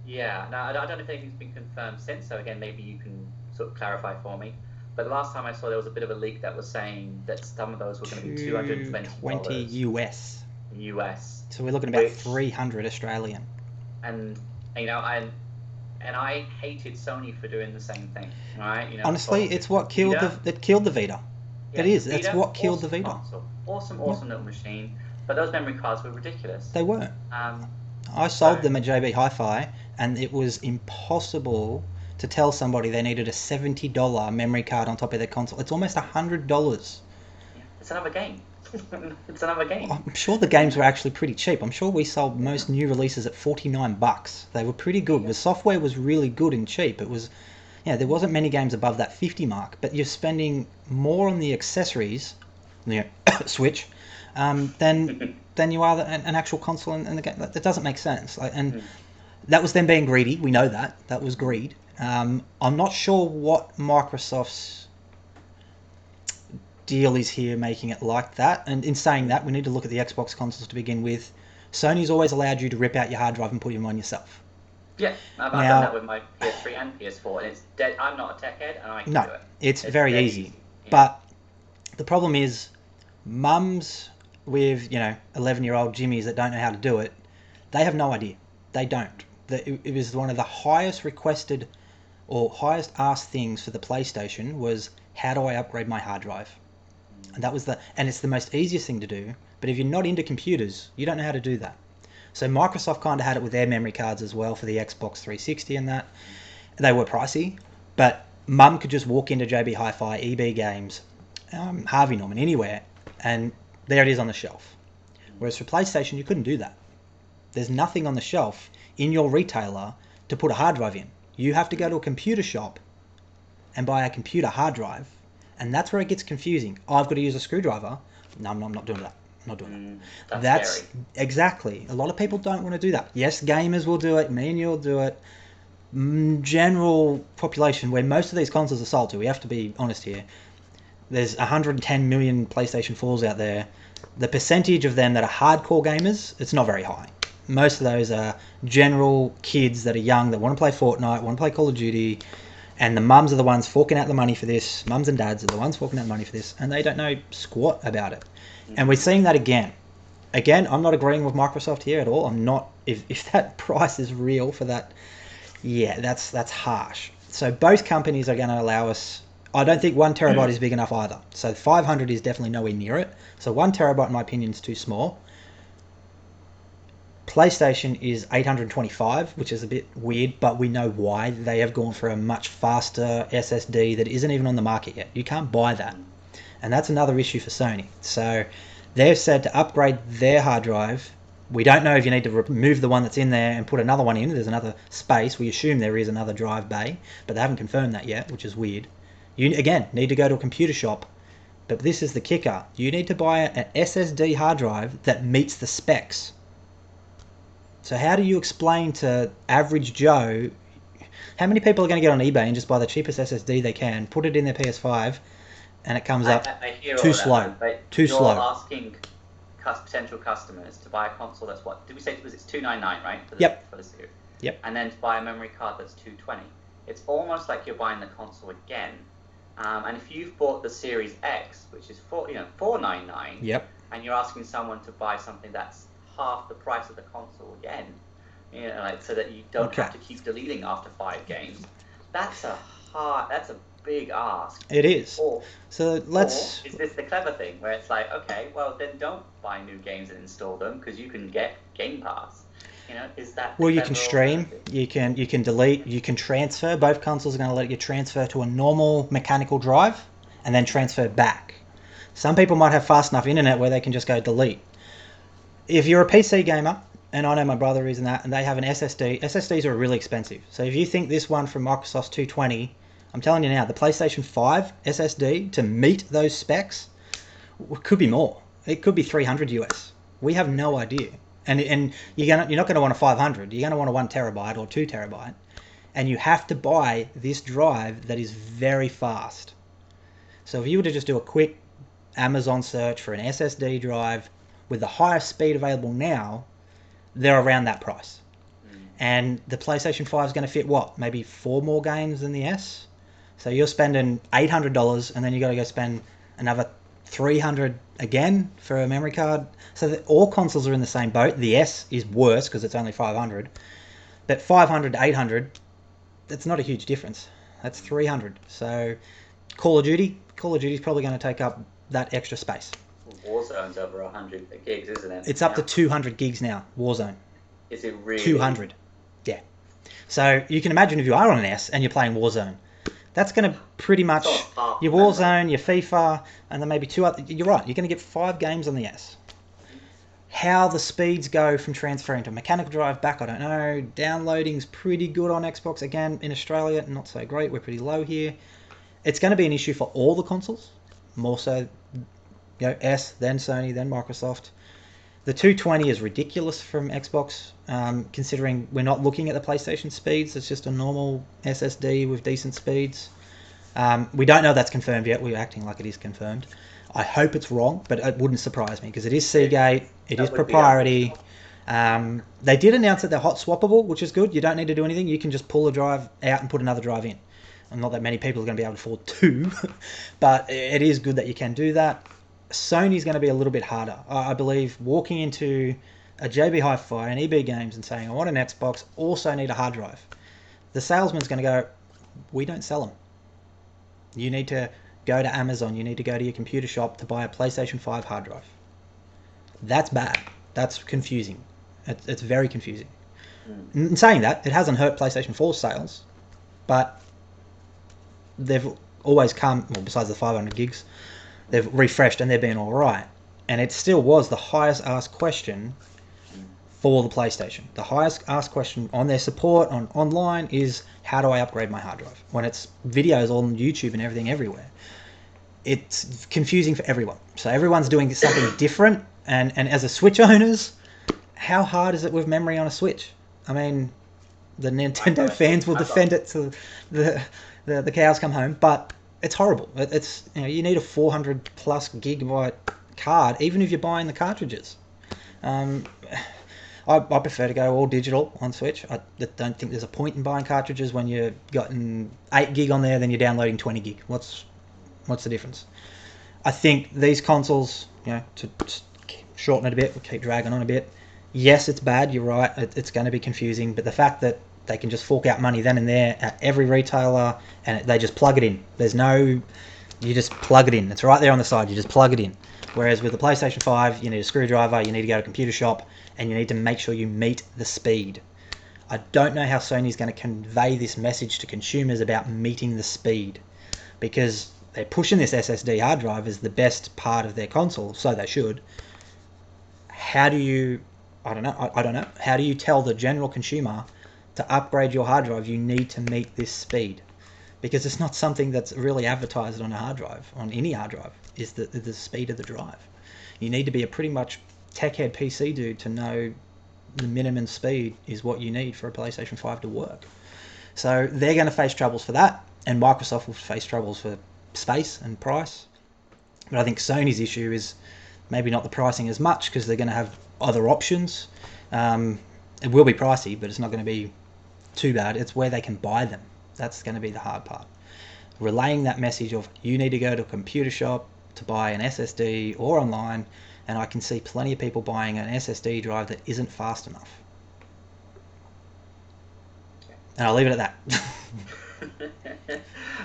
Yeah, now I don't know if anything's been confirmed since, so again, maybe you can sort of clarify for me. But the last time I saw there was a bit of a leak that was saying that some of those were going to be $220 US. US. So we're looking at about 300 Australian. And I hated Sony for doing the same thing, right? Honestly, it's what killed the Vita. Yeah, it is. Vita, That's what killed the Vita. Console. Awesome little machine. But those memory cards were ridiculous. They were. I sold them at JB Hi-Fi, and it was impossible to tell somebody they needed a $70 memory card on top of their console. It's almost $100. It's another game. It's another game. I'm sure the games were actually pretty cheap. I'm sure we sold most new releases at $49. They were pretty good. The software was really good and cheap. It was, there wasn't many games above that 50 mark, but you're spending more on the accessories, Switch, than you are an actual console and the game. That doesn't make sense. That was them being greedy. We know that. That was greed. I'm not sure what Microsoft's deal is here making it like that. And in saying that, we need to look at the Xbox consoles to begin with. Sony's always allowed you to rip out your hard drive and put them on yourself. Yeah, I've done that with my PS3 and PS4, and it's dead. I'm not a tech head, and I can do it. It's very easy. Yeah. But the problem is, mums with 11-year-old Jimmies that don't know how to do it, they have no idea. They don't. It was one of the highest requested or highest asked things for the PlayStation was, how do I upgrade my hard drive? And it's the most easiest thing to do. But if you're not into computers, you don't know how to do that. So Microsoft kind of had it with their memory cards as well for the Xbox 360 and that. They were pricey, but mum could just walk into JB Hi-Fi, EB Games, Harvey Norman, anywhere, and there it is on the shelf. Whereas for PlayStation, you couldn't do that. There's nothing on the shelf in your retailer to put a hard drive in. You have to go to a computer shop and buy a computer hard drive, and that's where it gets confusing. I've got to use a screwdriver. No, I'm not doing that. I'm not doing that. That's exactly. A lot of people don't want to do that. Yes, gamers will do it. Me and you'll do it. General population, where most of these consoles are sold to, we have to be honest here. There's 110 million PlayStation 4s out there. The percentage of them that are hardcore gamers, it's not very high. Most of those are general kids that are young, that want to play Fortnite, want to play Call of Duty, and the mums are the ones forking out the money for this. Mums and dads are the ones forking out the money for this, and they don't know squat about it. And we're seeing that again. Again, I'm not agreeing with Microsoft here at all. I'm not. If that price is real for that, that's harsh. So both companies are going to allow us. I don't think 1 terabyte is big enough either. So 500 is definitely nowhere near it. So 1 terabyte, in my opinion, is too small. PlayStation is 825, which is a bit weird, but we know why. They have gone for a much faster SSD that isn't even on the market yet. You can't buy that. And that's another issue for Sony. So they've said to upgrade their hard drive. We don't know if you need to remove the one that's in there and put another one in. There's another space. We assume there is another drive bay, but they haven't confirmed that yet, which is weird. You, again, need to go to a computer shop. But this is the kicker. You need to buy an SSD hard drive that meets the specs. So how do you explain to average Joe, how many people are going to get on eBay and just buy the cheapest SSD they can, put it in their PS5, and it comes up too slow? You're asking potential customers to buy a console that's what? Did we say it's $299, right? For the series. Yep. And then to buy a memory card that's $220. It's almost like you're buying the console again. And if you've bought the Series X, which is $499, yep, and you're asking someone to buy something that's half the price of the console again, so that you don't have to keep deleting after 5 games, that's a big ask. It is. Or is this the clever thing where it's like, okay, well then don't buy new games and install them because you can get Game Pass. Is that you can stream, you can delete, you can transfer. Both consoles are going to let you transfer to a normal mechanical drive and then transfer back. Some people might have fast enough internet where they can just go delete. If you're a PC gamer, and I know my brother is in that, and they have an SSD, SSDs are really expensive. So if you think this one from Microsoft's 220, I'm telling you now, the PlayStation 5 SSD to meet those specs could be more. It could be $300 US. We have no idea. And you're not going to want a 500. You're going to want a 1 terabyte or 2 terabyte. And you have to buy this drive that is very fast. So if you were to just do a quick Amazon search for an SSD drive with the highest speed available now, they're around that price. And the PlayStation 5 is going to fit what? Maybe 4 more games than the S? So you're spending $800 and then you got to go spend another $300 again for a memory card. So all consoles are in the same boat. The S is worse because it's only $500. But $500 to $800, that's not a huge difference. That's $300. So Call of Duty is probably going to take up that extra space. Warzone's over 100 gigs, isn't it? It's up to 200 gigs now, Warzone. Is it really? 200. Yeah. So you can imagine if you are on an S and you're playing Warzone, that's going to pretty much your Warzone, your FIFA, and then maybe 2 other. You're right. You're going to get 5 games on the S. How the speeds go from transferring to mechanical drive back, I don't know. Downloading's pretty good on Xbox. Again, in Australia, not so great. We're pretty low here. It's going to be an issue for all the consoles. More so, S, then Sony, then Microsoft. The 220 is ridiculous from Xbox, considering we're not looking at the PlayStation speeds. It's just a normal SSD with decent speeds. We don't know that's confirmed yet. We're acting like it is confirmed. I hope it's wrong, but it wouldn't surprise me because it is Seagate. It is proprietary. They did announce that they're hot swappable, which is good. You don't need to do anything. You can just pull a drive out and put another drive in. And not that many people are going to be able to afford 2, but it is good that you can do that. Sony's going to be a little bit harder. I believe walking into a JB Hi-Fi and EB Games and saying, I want an Xbox, also need a hard drive. The salesman's going to go, we don't sell them. You need to go to Amazon. You need to go to your computer shop to buy a PlayStation 5 hard drive. That's bad. That's confusing. It's very confusing. In saying that, it hasn't hurt PlayStation 4 sales, but they've always come, well, besides the 500 gigs, they've refreshed and they've been all right. And it still was the highest asked question for the PlayStation. The highest asked question on their support online is, how do I upgrade my hard drive? When it's videos on YouTube and everything everywhere. It's confusing for everyone. So everyone's doing something different. And as a Switch owners, how hard is it with memory on a Switch? I mean, the Nintendo fans will defend it to the cows come home, but it's horrible. It's you need a 400 plus gigabyte card, even if you're buying the cartridges. I prefer to go all digital on Switch. I don't think there's a point in buying cartridges when you've gotten 8 gig on there, then you're downloading 20 gig. What's the difference? I think these consoles, to shorten it a bit, we'll keep dragging on a bit. Yes, it's bad. You're right. It's going to be confusing, but the fact that they can just fork out money then and there at every retailer, and they just plug it in. You just plug it in. It's right there on the side. You just plug it in. Whereas with the PlayStation 5, you need a screwdriver, you need to go to a computer shop, and you need to make sure you meet the speed. I don't know how Sony's going to convey this message to consumers about meeting the speed, because they're pushing this SSD hard drive as the best part of their console, so they should. How do you... I don't know. How do you tell the general consumer to upgrade your hard drive, you need to meet this speed? Because it's not something that's really advertised on a hard drive, on any hard drive, is the speed of the drive. You need to be a pretty much tech-head PC dude to know the minimum speed is what you need for a PlayStation 5 to work. So they're going to face troubles for that, and Microsoft will face troubles for space and price. But I think Sony's issue is maybe not the pricing as much, because they're going to have other options. It will be pricey, but it's not going to be too bad. It's where they can buy them. That's going to be the hard part. Relaying that message of, you need to go to a computer shop to buy an SSD or online, and I can see plenty of people buying an SSD drive that isn't fast enough. And I'll leave it at that.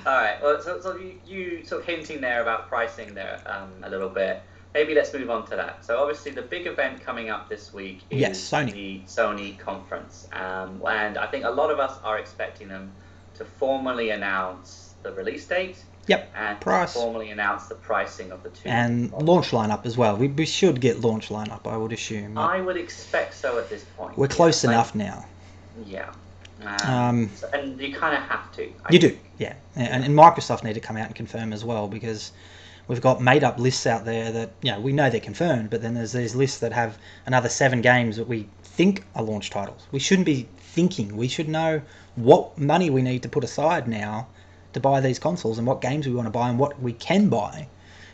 All right. Well, so you sort of hinting there about pricing there a little bit. Maybe let's move on to that. So obviously the big event coming up this week is the Sony conference. And I think a lot of us are expecting them to formally announce the release date. Yep. And price. To formally announce the pricing of the two. And launch lineup as well. We should get launch lineup, I would assume. I would expect so at this point. We're close enough now. Yeah. And you kind of have to. I think. Do, yeah. And Microsoft need to come out and confirm as well, because We've got made-up lists out there that, we know they're confirmed, but then there's these lists that have another 7 games that we think are launch titles. We shouldn't be thinking. We should know what money we need to put aside now to buy these consoles and what games we want to buy and what we can buy.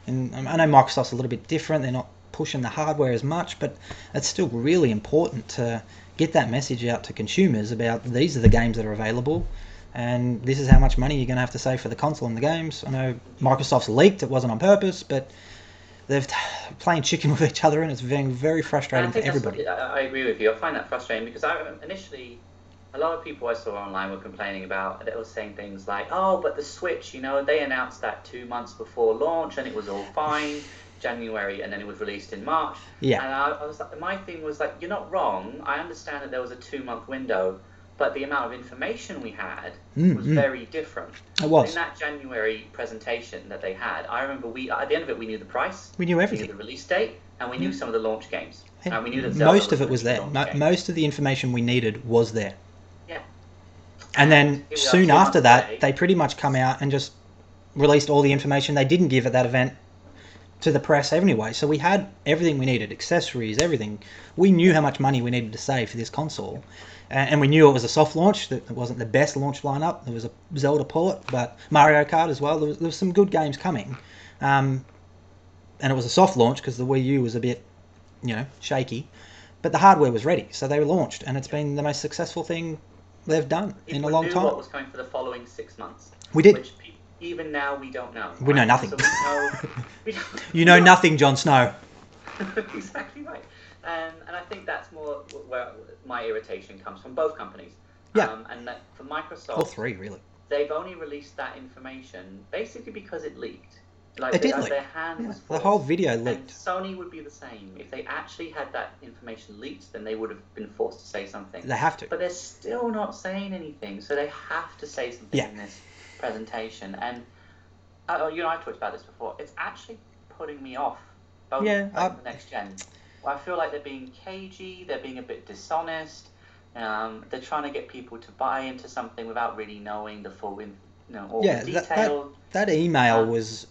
And I know Microsoft's a little bit different. They're not pushing the hardware as much, but it's still really important to get that message out to consumers about these are the games that are available. And this is how much money you're going to have to save for the console and the games. I know Microsoft's leaked, it wasn't on purpose, but they're playing chicken with each other, and it's being very frustrating for everybody. I agree with you. I find that frustrating because initially, a lot of people I saw online were complaining about, they were saying things like, oh, but the Switch, they announced that 2 months before launch and it was all fine, January, and then it was released in March. Yeah. And I was like, my thing was like, you're not wrong. I understand that there was a 2-month window, but the amount of information we had was very different. It was. In that January presentation that they had, I remember at the end of it, we knew the price. We knew everything. We knew the release date, and we knew some of the launch games. And we knew that most of it was there. Most of the information we needed was there. Yeah. And then soon after that, they pretty much come out and just released all the information they didn't give at that event to the press anyway. So we had everything we needed, accessories, everything. We knew how much money we needed to save for this console. And we knew it was a soft launch, that it wasn't the best launch lineup. There was a Zelda port, but Mario Kart as well. There was some good games coming. And it was a soft launch because the Wii U was a bit, shaky. But the hardware was ready, so they were launched. And it's been the most successful thing they've done in a long time. We knew what was coming for the follling 6 months. We did. Which even now we don't know. We know nothing. So you know nothing, Jon Snow. Exactly right. And I think that's more where my irritation comes from both companies. Yeah. And that for Microsoft, all three really, they've only released that information basically because it leaked. It did leak. Their hand was the whole video leaked. And Sony would be the same. If they actually had that information leaked, then they would have been forced to say something. They have to. But they're still not saying anything, so they have to say something in this presentation. And I talked about this before. It's actually putting me off both the next gen. I feel like they're being cagey, they're being a bit dishonest, they're trying to get people to buy into something without really knowing the full, all the details. That email was,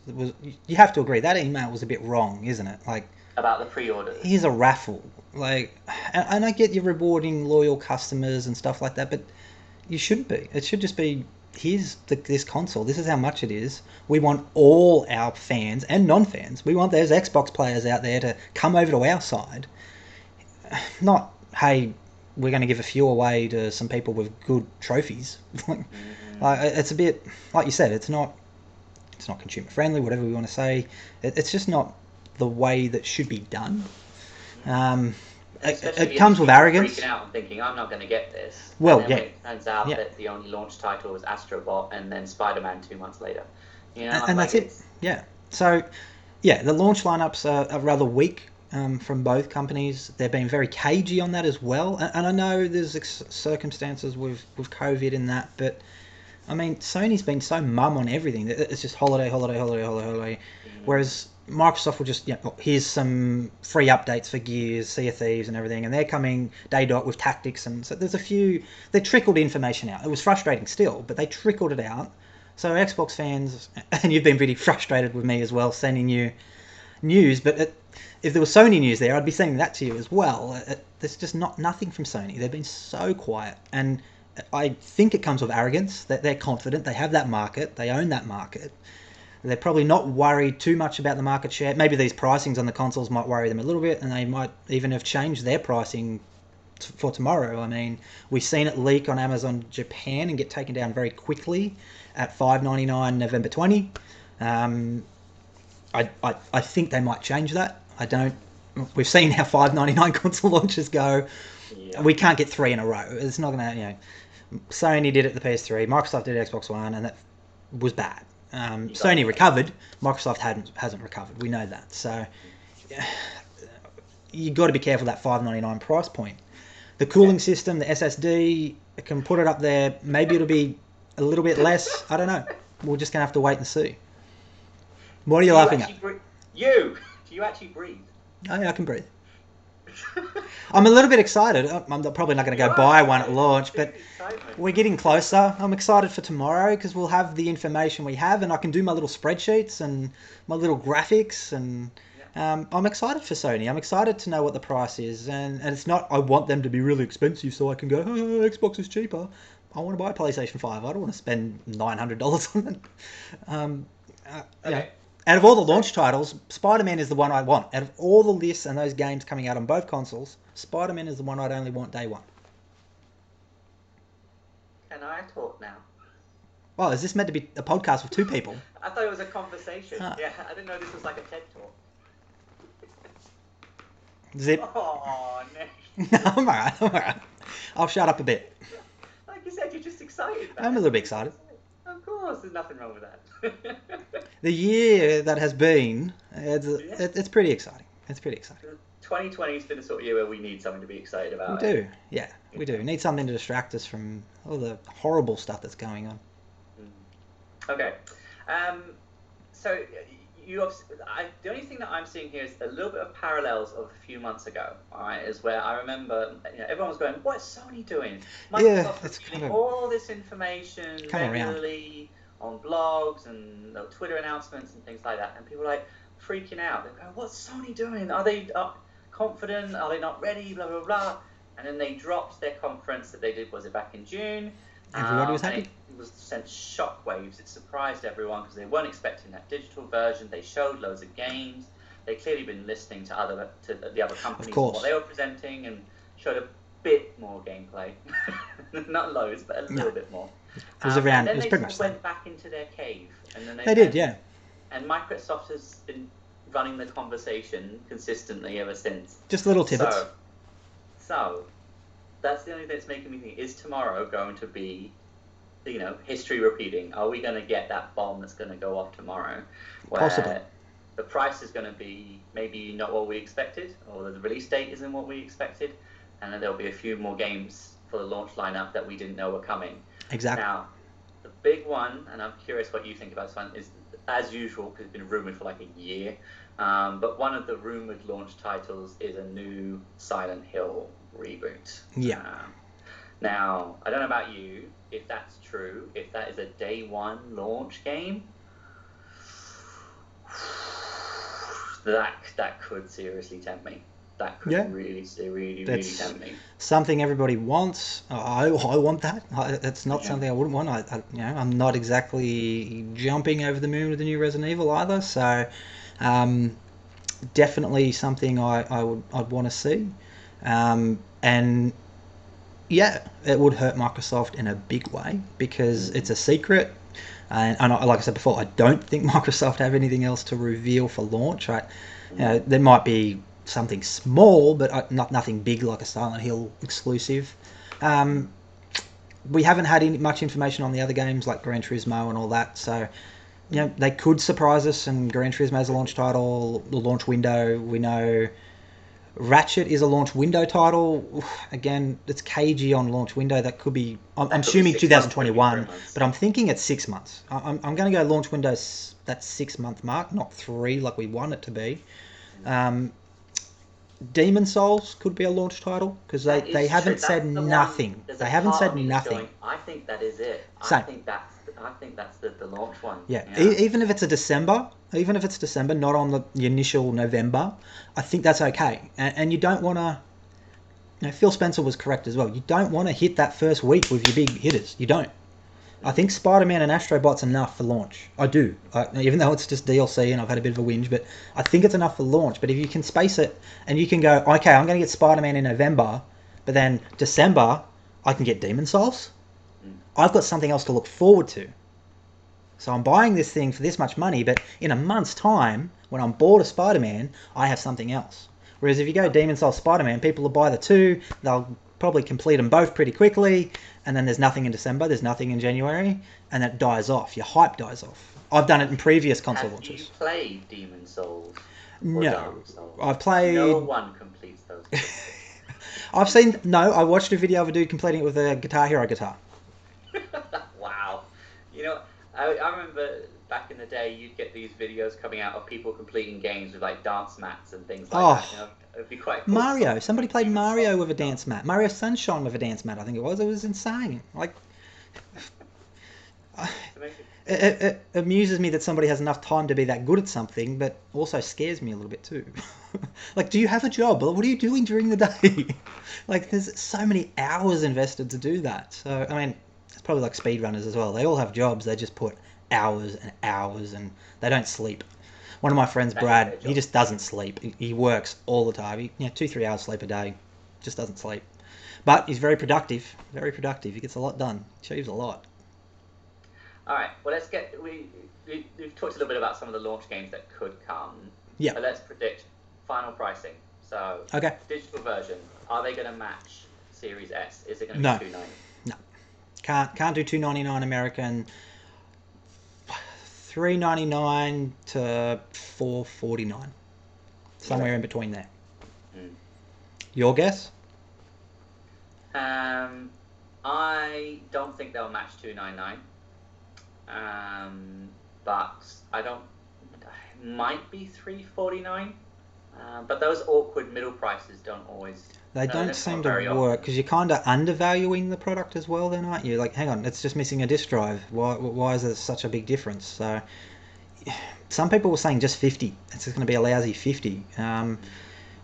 you have to agree, that email was a bit wrong, isn't it? Like, about the pre-orders. Here's a raffle. And I get you rewarding loyal customers and stuff like that, but you shouldn't be. It should just be, here's this console, this is how much it is. We want all our fans and non-fans, we want those Xbox players out there to come over to our side. Not, hey, we're going to give a few away to some people with good trophies. It's a bit, like you said, it's not consumer friendly, whatever we want to say. It's just not the way that should be done. It comes with arrogance. Freaking out and thinking, I'm not going to get this. Well, and then it turns out that the only launch title was Astrobot and then Spider-Man 2 months later. And that's it. Yeah. So, the launch lineups are rather weak from both companies. They're being very cagey on that as well. And I know there's circumstances with COVID in that, but I mean, Sony's been so mum on everything. It's just holiday. Whereas Microsoft will just, here's some free updates for Gears, Sea of Thieves and everything, and they're coming day dot with tactics, and so there's a few, they trickled information out. It was frustrating still, but they trickled it out. So Xbox fans, and you've been pretty frustrated with me as well, sending you news, but if there was Sony news there, I'd be sending that to you as well. There's just nothing from Sony. They've been so quiet, and I think it comes with arrogance, that they're confident, they have that market, they own that market. They're probably not worried too much about the market share. Maybe these pricings on the consoles might worry them a little bit, and they might even have changed their pricing for tomorrow. I mean, we've seen it leak on Amazon Japan and get taken down very quickly at $5.99 November 20. I think they might change that. We've seen how $5.99 console launches go. Yeah. We can't get 3 in a row. It's not going to, Sony did it the PS3, Microsoft did Xbox One, and that was bad. Sony recovered, Microsoft hasn't recovered. We know that. So you got to be careful that $5.99 price point. The cooling system, the SSD, it can put it up there. Maybe it'll be a little bit less. I don't know. We're just gonna have to wait and see. What are you laughing at? Do you actually breathe? Oh, yeah, I can breathe. I'm a little bit excited. I'm probably not going to go buy one at launch, but Excitement. we're getting closer. I'm excited for tomorrow because we'll have the information we have, and I can do my little spreadsheets and my little graphics, and I'm excited for Sony. I'm excited to know what the price is, and it's not I want them to be really expensive so I can go, oh, Xbox is cheaper. I want to buy a PlayStation 5. I don't want to spend $900 on it. Okay. Out of all the launch titles, Spider-Man is the one I want. Out of all the lists and those games coming out on both consoles, Spider-Man is the one I'd only want day one. Can I talk now? Well, is this meant to be a podcast with two people? I thought it was a conversation. Yeah, I didn't know this was like a TED talk. Zip. Oh, Nick. No, I'm alright. I'll shut up a bit. Like you said, you're just excited. I'm a little bit excited. Of course, there's nothing wrong with that. The year that has been, it's pretty exciting. It's pretty exciting. 2020 has been a sort of year where we need something to be excited about. We do, yeah, we do. We need something to distract us from all the horrible stuff that's going on. Okay, so the only thing that I'm seeing here is a little bit of parallels of a few months ago. Alright, is where I remember everyone was going, "What's Sony doing?" Microsoft was giving all this information regularly on blogs and Twitter announcements and things like that, and people were like freaking out. They're going, "What's Sony doing? Are they confident? Are they not ready? Blah blah blah." And then they dropped their conference that they did. Was it back in June? Everybody was happy. It was sent shockwaves. It surprised everyone because they weren't expecting that digital version. They showed loads of games. They clearly been listening to the other companies and what they were presenting, and showed a bit more gameplay. Not loads, but a little bit more. It was around. And then it was they pretty much went back into their cave, and then they did, yeah. And Microsoft has been running the conversation consistently ever since. Just little tidbits. So that's the only thing that's making me think: is tomorrow going to be, history repeating? Are we going to get that bomb that's going to go off tomorrow? Where Possibly. The price is going to be maybe not what we expected, or the release date isn't what we expected, and then there'll be a few more games for the launch lineup that we didn't know were coming. Exactly. Now, the big one, and I'm curious what you think about this one, is, as usual, because it's been rumored for like a year, but one of the rumored launch titles is a new Silent Hill reboot. Yeah. Now, I don't know about you, if that's true, if that is a day one launch game, that could seriously tempt me. That could really tempt me. Something everybody wants. I want that. It's not something I wouldn't want. I'm not exactly jumping over the moon with the new Resident Evil either. So, definitely something I'd want to see. And yeah, it would hurt Microsoft in a big way because it's a secret. And like I said before, I don't think Microsoft have anything else to reveal for launch. Right? There might be something small, but nothing big like a Silent Hill exclusive. We haven't had much information on the other games like Gran Turismo and all that, so they could surprise us. And Gran Turismo is a launch title, the launch window. We know Ratchet is a launch window title. Again, it's cagey on launch window. That could be. I'm assuming 2021, but I'm thinking it's 6 months. I'm going to go launch window that 6 month mark, not 3 like we want it to be. Demon Souls could be a launch title because they haven't said nothing. They haven't said nothing. I think that is it. Same. I think that's the launch one. Yeah. Even if it's December, not on the initial November, I think that's okay. And you don't want to. Phil Spencer was correct as well. You don't want to hit that first week with your big hitters. You don't. I think Spider-Man and Astrobot's enough for launch. I do. Even though it's just DLC and I've had a bit of a whinge, but I think it's enough for launch. But if you can space it and you can go, okay, I'm going to get Spider-Man in November, but then December, I can get Demon Souls. I've got something else to look forward to. So I'm buying this thing for this much money, but in a month's time, when I'm bored of Spider-Man, I have something else. Whereas if you go Demon Souls Spider-Man, people will buy the two, they'll probably complete them both pretty quickly, and then there's nothing in December, there's nothing in January, and that dies off. Your hype dies off. I've done it in previous console launches. Have you played Demon Souls? No. Dark Souls? I've played... No one completes those. I watched a video of a dude completing it with a Guitar Hero guitar. Wow. I remember back in the day, you'd get these videos coming out of people completing games with like dance mats and things like that. It'd be quite cool. Mario. Somebody played Mario with a dance mat. Mario Sunshine with a dance mat, I think it was. It was insane. Like, it amuses me that somebody has enough time to be that good at something, but also scares me a little bit too. Like, do you have a job? What are you doing during the day? Like, there's so many hours invested to do that. So, I mean, it's probably like speedrunners as well. They all have jobs. They just put hours and hours, and they don't sleep. One of my friends, Brad, he just doesn't sleep. He works all the time. 2-3 hours sleep a day. Just doesn't sleep. But he's very productive. Very productive. He gets a lot done. Achieves a lot. All right. Well, let's get... We've talked a little bit about some of the launch games that could come. Yeah. But let's predict final pricing. So, okay. Digital version, are they going to match Series S? Is it going to be $290? No. Can't do $299 American. $399 to $449. Somewhere in between there. Your guess? I don't think they'll match $299. But I don't... It might be $349. But those awkward middle prices don't always... They don't seem to work, because you're kind of undervaluing the product as well then, aren't you? Like, hang on, it's just missing a disk drive. Why is there such a big difference? So, some people were saying just 50. It's just going to be a lousy 50.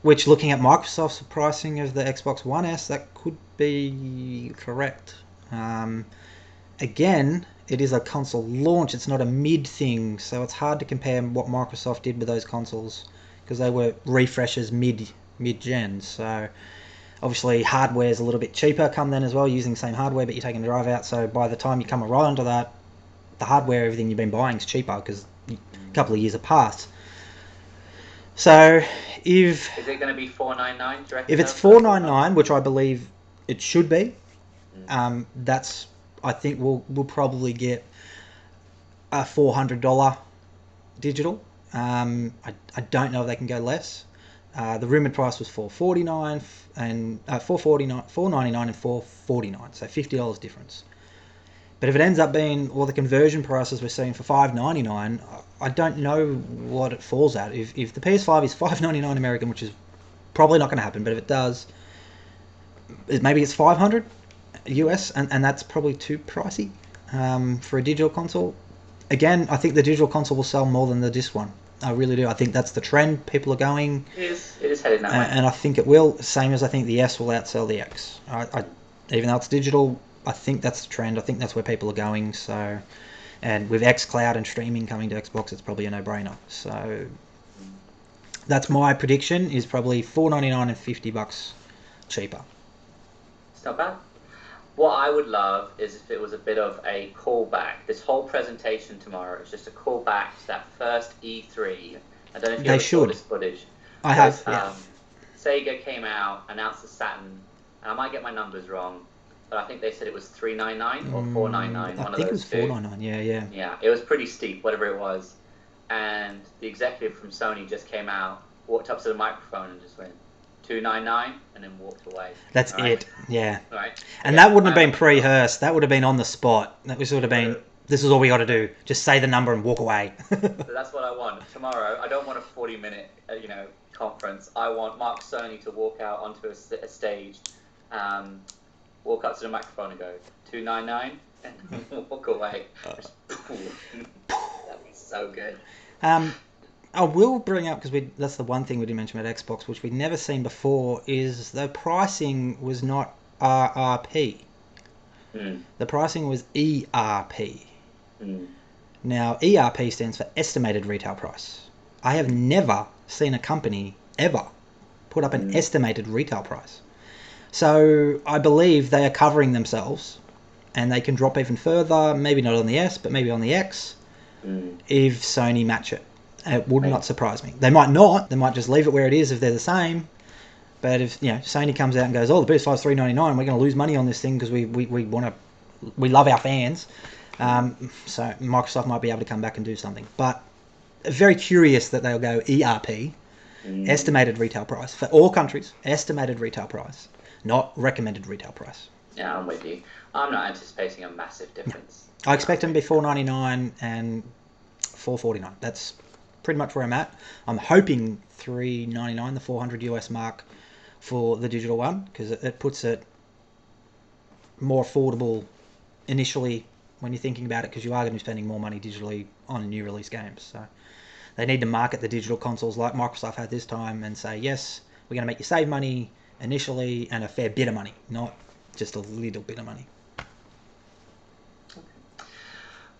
Which, looking at Microsoft's pricing of the Xbox One S, that could be correct. Again, it is a console launch. It's not a mid thing, so it's hard to compare what Microsoft did with those consoles, because they were refreshes mid-gen. So obviously hardware is a little bit cheaper come then as well, using the same hardware, but you're taking the drive out. So by the time you come around to that, the hardware, everything you've been buying is cheaper because a couple of years have passed. So is it going to be $499? If it's $499, which I believe it should be, that's, I think we'll probably get a $400 digital. I don't know if they can go less. The rumored price was $449 and $499 and $449, so $50 difference. But if it ends up being all the conversion prices we're seeing for $599, I don't know what it falls at. If the PS5 is $599 American, which is probably not going to happen, but if it does, maybe it's $500 US, and that's probably too pricey for a digital console. Again, I think the digital console will sell more than the disc one. I really do. I think that's the trend. People are going. It is headed that way. And I think it will. Same as I think the S will outsell the X. Even though it's digital, I think that's the trend. I think that's where people are going. So, and with xCloud and streaming coming to Xbox, it's probably a no-brainer. So, that's my prediction. Is probably $499 and $50 cheaper. It's not bad. What I would love is if it was a bit of a callback. This whole presentation tomorrow is just a callback to that first E3. I don't know if you ever saw this footage. I have, yeah. Sega came out, announced the Saturn, and I might get my numbers wrong, but I think they said it was $399 or $499. I think it was $499, yeah. Yeah, it was pretty steep, whatever it was. And the executive from Sony just came out, walked up to the microphone and just went, $299, and then walked away. That's it, yeah. Right. And that wouldn't have been pre-rehearsed. That would have been on the spot. That would have been, this is all we got to do. Just say the number and walk away. So that's what I want. Tomorrow, I don't want a 40-minute, conference. I want Mark Sony to walk out onto a stage, walk up to the microphone and go, $299, and walk away. That'd be so good. I will bring up, because that's the one thing we didn't mention about Xbox, which we'd never seen before, is the pricing was not RRP. The pricing was ERP. Now, ERP stands for Estimated Retail Price. I have never seen a company ever put up an estimated retail price. So I believe they are covering themselves, and they can drop even further, maybe not on the S, but maybe on the X, if Sony match it. It would not surprise me. They might not. They might just leave it where it is if they're the same. But if Sony comes out and goes, "Oh, the PS5's $399, we're going to lose money on this thing because we love our fans," so Microsoft might be able to come back and do something. But very curious that they'll go ERP, estimated retail price for all countries. Estimated retail price, not recommended retail price. Yeah, I'm with you. I'm not anticipating a massive difference. No. I expect them to be $499 and $449. pretty much where I'm at. I'm hoping $399, the 400 US mark for the digital one, because it puts it more affordable initially when you're thinking about it, because you are going to be spending more money digitally on new release games. So they need to market the digital consoles like Microsoft had this time and say, yes, we're going to make you save money initially and a fair bit of money, not just a little bit of money.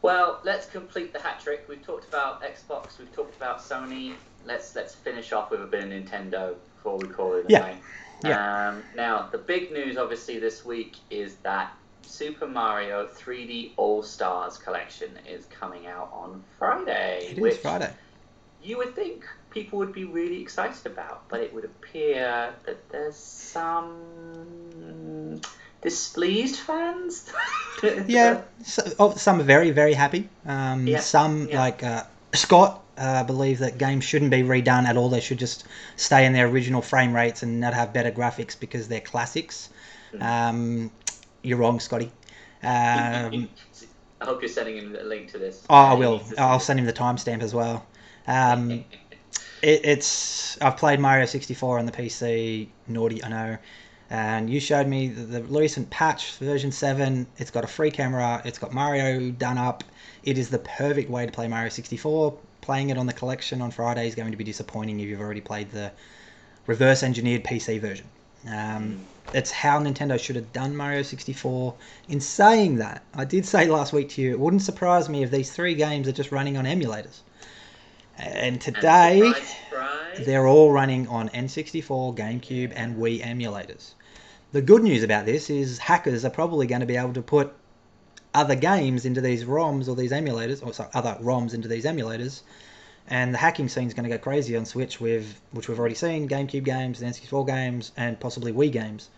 Well, let's complete the hat trick. We've talked about Xbox, we've talked about Sony. Let's finish off with a bit of Nintendo before we call it a night. Yeah. Now, the big news, obviously, this week is that Super Mario 3D All-Stars Collection is coming out on Friday. It is Friday. You would think people would be really excited about, but it would appear that there's some displeased fans. Yeah, some are very, very happy. Some, like Scott, believe that games shouldn't be redone at all. They should just stay in their original frame rates and not have better graphics because they're classics. You're wrong, Scotty. I hope you're sending him a link to this. Oh, I will. I'll send him the timestamp as well. I've played Mario 64 on the PC. Naughty, I know. And you showed me the recent patch, version 7. It's got a free camera. It's got Mario done up. It is the perfect way to play Mario 64. Playing it on the collection on Friday is going to be disappointing if you've already played the reverse-engineered PC version. It's how Nintendo should have done Mario 64. In saying that, I did say last week to you, it wouldn't surprise me if these 3 games are just running on emulators. And today, they're all running on N64, GameCube, and Wii emulators. The good news about this is hackers are probably going to be able to put other games into these ROMs or these emulators, other ROMs into these emulators, and the hacking scene is going to go crazy on Switch with, which we've already seen, GameCube games, N64 games, and possibly Wii games.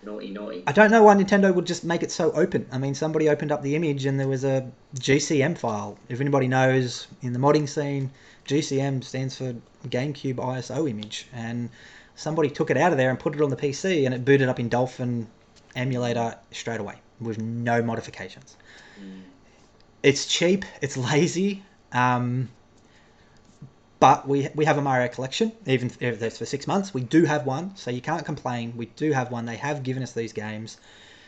Naughty. I don't know why Nintendo would just make it so open. I mean, somebody opened up the image and there was a GCM file. If anybody knows, in the modding scene, GCM stands for GameCube ISO image, and somebody took it out of there and put it on the PC, and it booted up in Dolphin emulator straight away with no modifications. It's cheap, it's lazy, but we have a Mario collection, even if that's for 6 months. We do have one, so you can't complain. We do have one. They have given us these games,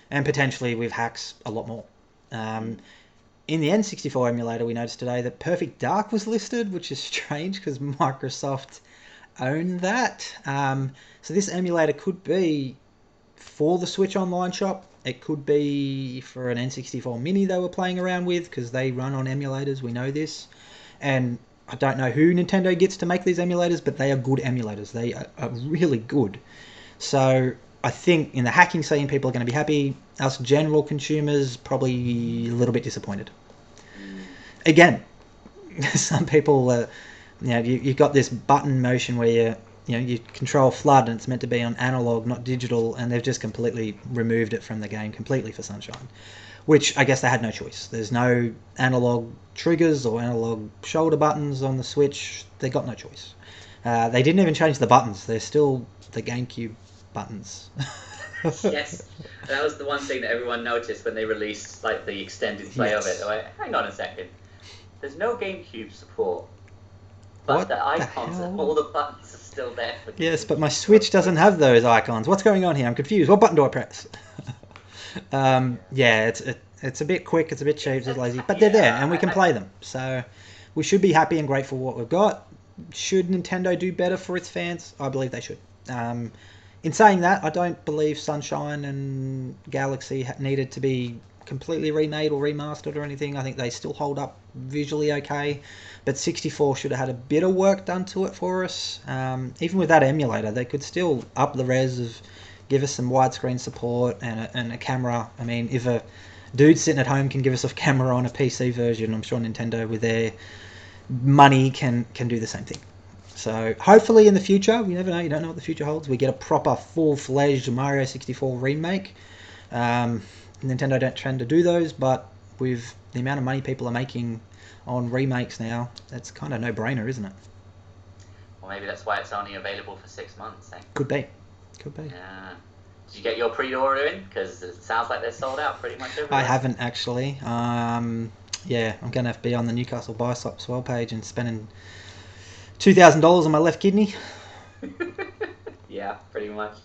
and potentially with hacks a lot more. In the N64 emulator, we noticed today that Perfect Dark was listed, which is strange because Microsoft own that. So this emulator could be for the Switch Online shop. It could be for an N64 Mini they were playing around with, because they run on emulators, we know this. And I don't know who Nintendo gets to make these emulators, but they are good emulators. They are really good. So I think in the hacking scene, people are going to be happy. Us general consumers, probably a little bit disappointed. Again, some people, you've got this button motion where you control flood, and it's meant to be on analog, not digital, and they've just completely removed it from the game completely for Sunshine, which I guess they had no choice. There's no analog triggers or analog shoulder buttons on the Switch. They got no choice. They didn't even change the buttons. They're still the GameCube buttons. Yes, that was the one thing that everyone noticed when they released like the extended play of it. They're like, hang on a second, there's no GameCube support, but the icons and all the buttons are still there. Yes, but my Switch doesn't have those icons. What's going on here? I'm confused. What button do I press? It's a bit quick, it's a bit cheap, it's lazy, but they're there and we can play them. So we should be happy and grateful for what we've got. Should Nintendo do better for its fans? I believe they should. In saying that, I don't believe Sunshine and Galaxy needed to be completely remade or remastered or anything. I think they still hold up visually okay, but 64 should have had a bit of work done to it for us. Even with that emulator, they could still up the res, give us some widescreen support and a camera. I mean, if a dude sitting at home can give us a camera on a PC version, I'm sure Nintendo with their money can do the same thing. So hopefully in the future, we never know, you don't know what the future holds, we get a proper full-fledged Mario 64 remake. Nintendo don't tend to do those, but with the amount of money people are making on remakes now, that's kind of no-brainer, isn't it? Well, maybe that's why it's only available for 6 months, eh? Could be. Yeah. Did you get your pre-order in? Because it sounds like they're sold out pretty much everywhere. I haven't actually. I'm going to be on the Newcastle Buy Shop swell page and spending $2,000 on my left kidney. Yeah, pretty much.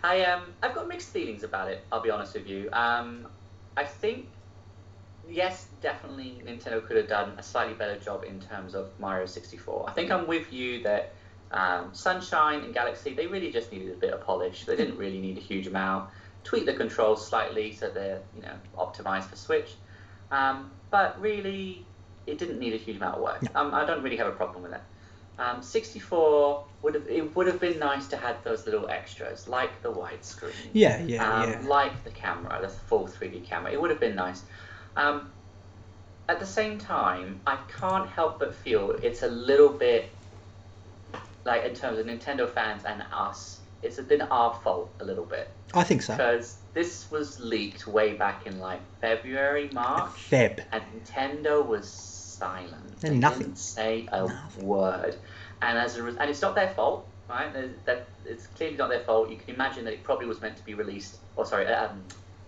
I've got mixed feelings about it. I'll be honest with you. I think yes, definitely Nintendo could have done a slightly better job in terms of Mario 64. I think I'm with you that Sunshine and Galaxy, they really just needed a bit of polish. They didn't really need a huge amount. Tweak the controls slightly so they're optimized for Switch. But really, it didn't need a huge amount of work. I don't really have a problem with it. 64 would have been nice to have those little extras like the widescreen. Yeah. Like the camera, the full 3D camera. It would have been nice. At the same time, I can't help but feel it's a little bit like in terms of Nintendo fans and us, it's been our fault a little bit. I think so. Because this was leaked way back in like February, March. Feb. And Nintendo was silent. They nothing. Didn't say a word. And and it's not their fault, right? It's clearly not their fault. You can imagine that it probably was meant to be released,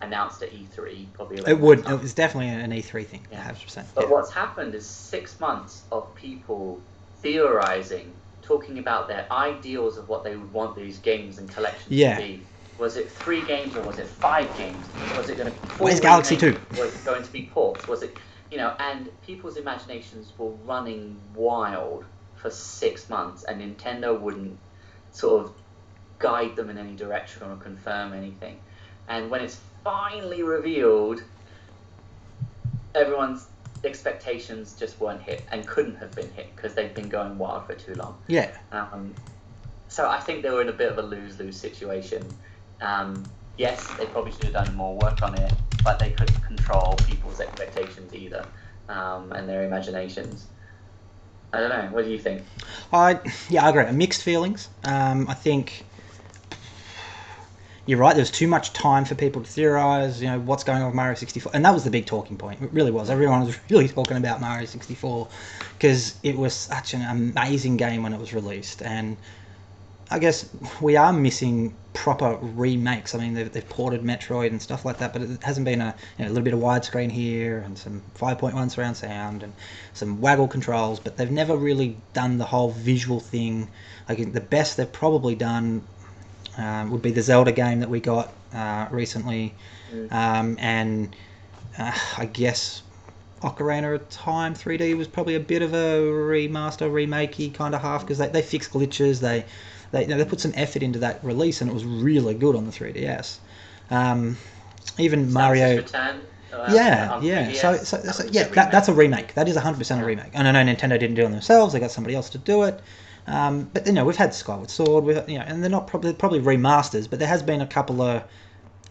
announced at E3. Probably. It was definitely an E3 thing. Yeah. 100%. But what's happened is 6 months of people theorizing, talking about their ideals of what they would want these games and collections to be. Was it 3 games or was it 5 games? Was it going to be 4? Where's Galaxy 2? Was it going to be ports? Was it, and people's imaginations were running wild for 6 months, and Nintendo wouldn't sort of guide them in any direction or confirm anything. And when it's finally revealed, everyone's expectations just weren't hit and couldn't have been hit because they've been going wild for too long. Yeah. So I think they were in a bit of a lose-lose situation. Yes, they probably should have done more work on it, but they couldn't control people's expectations either, and their imaginations. I don't know. What do you think? I agree. Mixed feelings. I think you're right. There was too much time for people to theorize. What's going on with Mario 64, and that was the big talking point. It really was. Everyone was really talking about Mario 64 because it was such an amazing game when it was released, and I guess we are missing proper remakes. I mean, they've ported Metroid and stuff like that, but it hasn't been a little bit of widescreen here and some 5.1 surround sound and some waggle controls, but they've never really done the whole visual thing. I think the best they've probably done would be the Zelda game that we got recently, and I guess Ocarina of Time 3D was probably a bit of a remaster, remakey kind of half because they fixed glitches. They put some effort into that release, and it was really good on the 3DS. Even Mario. Return, yeah. So that's a remake. That is 100% a remake. And I know Nintendo didn't do it themselves; they got somebody else to do it. But we've had Skyward Sword, and they're not probably remasters, but there has been a couple of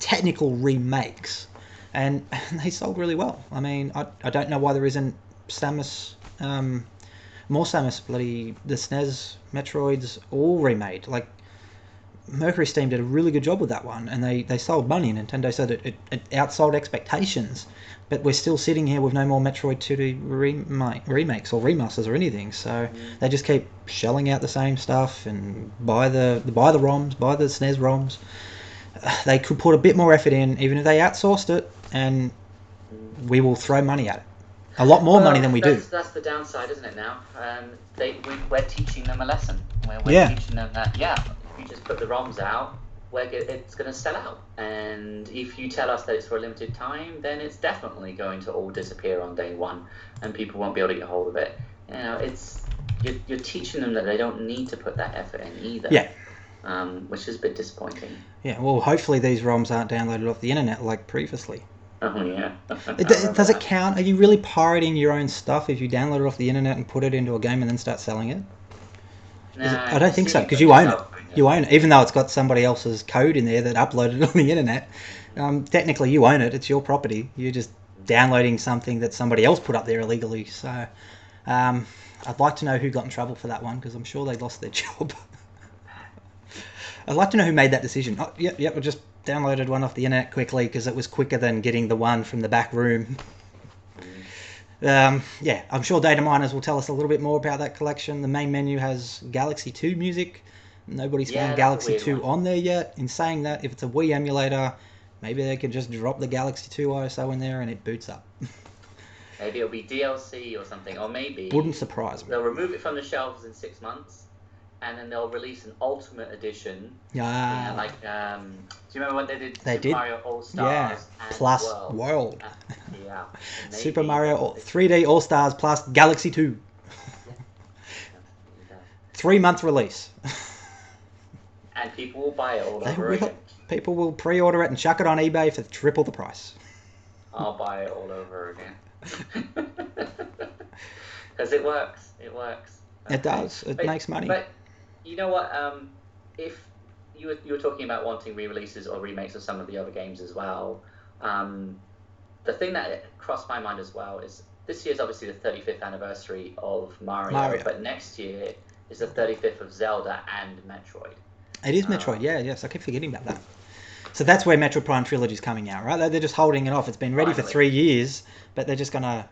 technical remakes, and they sold really well. I mean, I don't know why there isn't Samus. More Samus, the SNES Metroids all remade. Like Mercury Steam did a really good job with that one, and they sold money. Nintendo said it outsold expectations, but we're still sitting here with no more Metroid 2D remakes or remasters or anything. So they just keep shelling out the same stuff and buy the ROMs, buy the SNES ROMs. They could put a bit more effort in, even if they outsourced it, and we will throw money at it. A lot more money than we do. That's the downside, isn't it? Now, we're teaching them a lesson. We're teaching them that if you just put the ROMs out, it's going to sell out. And if you tell us that it's for a limited time, then it's definitely going to all disappear on day one, and people won't be able to get hold of it. You're teaching them that they don't need to put that effort in either. Yeah. Which is a bit disappointing. Yeah. Well, hopefully these ROMs aren't downloaded off the internet like previously. Oh, yeah. Does it count? Are you really pirating your own stuff if you download it off the internet and put it into a game and then start selling it? I don't think so, because you own it. You own it, even though it's got somebody else's code in there that uploaded it on the internet. Technically, you own it. It's your property. You're just downloading something that somebody else put up there illegally. So I'd like to know who got in trouble for that one, because I'm sure they lost their job. I'd like to know who made that decision. Oh, yep, I just downloaded one off the internet quickly because it was quicker than getting the one from the back room. I'm sure data miners will tell us a little bit more about that collection. The main menu has Galaxy 2 music. Nobody's found Galaxy 2 on there yet. In saying that, if it's a Wii emulator, maybe they could just drop the Galaxy 2 ISO in there and it boots up. Maybe it'll be DLC or something, or maybe Wouldn't surprise me. they'll remove it from the shelves in 6 months, and then they'll release an Ultimate Edition. Yeah. Like, do you remember when they did They Super did. Mario All Stars and Plus World. Yeah. Super Mario 3D All Stars plus Galaxy 2. 3-month release. And people will buy it all over again. People will pre-order it and chuck it on eBay for triple the price. I'll buy it all over again. Because it works. It works. Okay. It does. It makes money. But you know what? If you were talking about wanting re-releases or remakes of some of the other games as well, the thing that crossed my mind as well is this year's obviously the 35th anniversary of Mario. But next year is the 35th of Zelda and Metroid. It is Metroid, yes. I keep forgetting about that. So that's where Metroid Prime Trilogy is coming out, right? They're just holding it off. It's been ready for 3 years, but they're just going to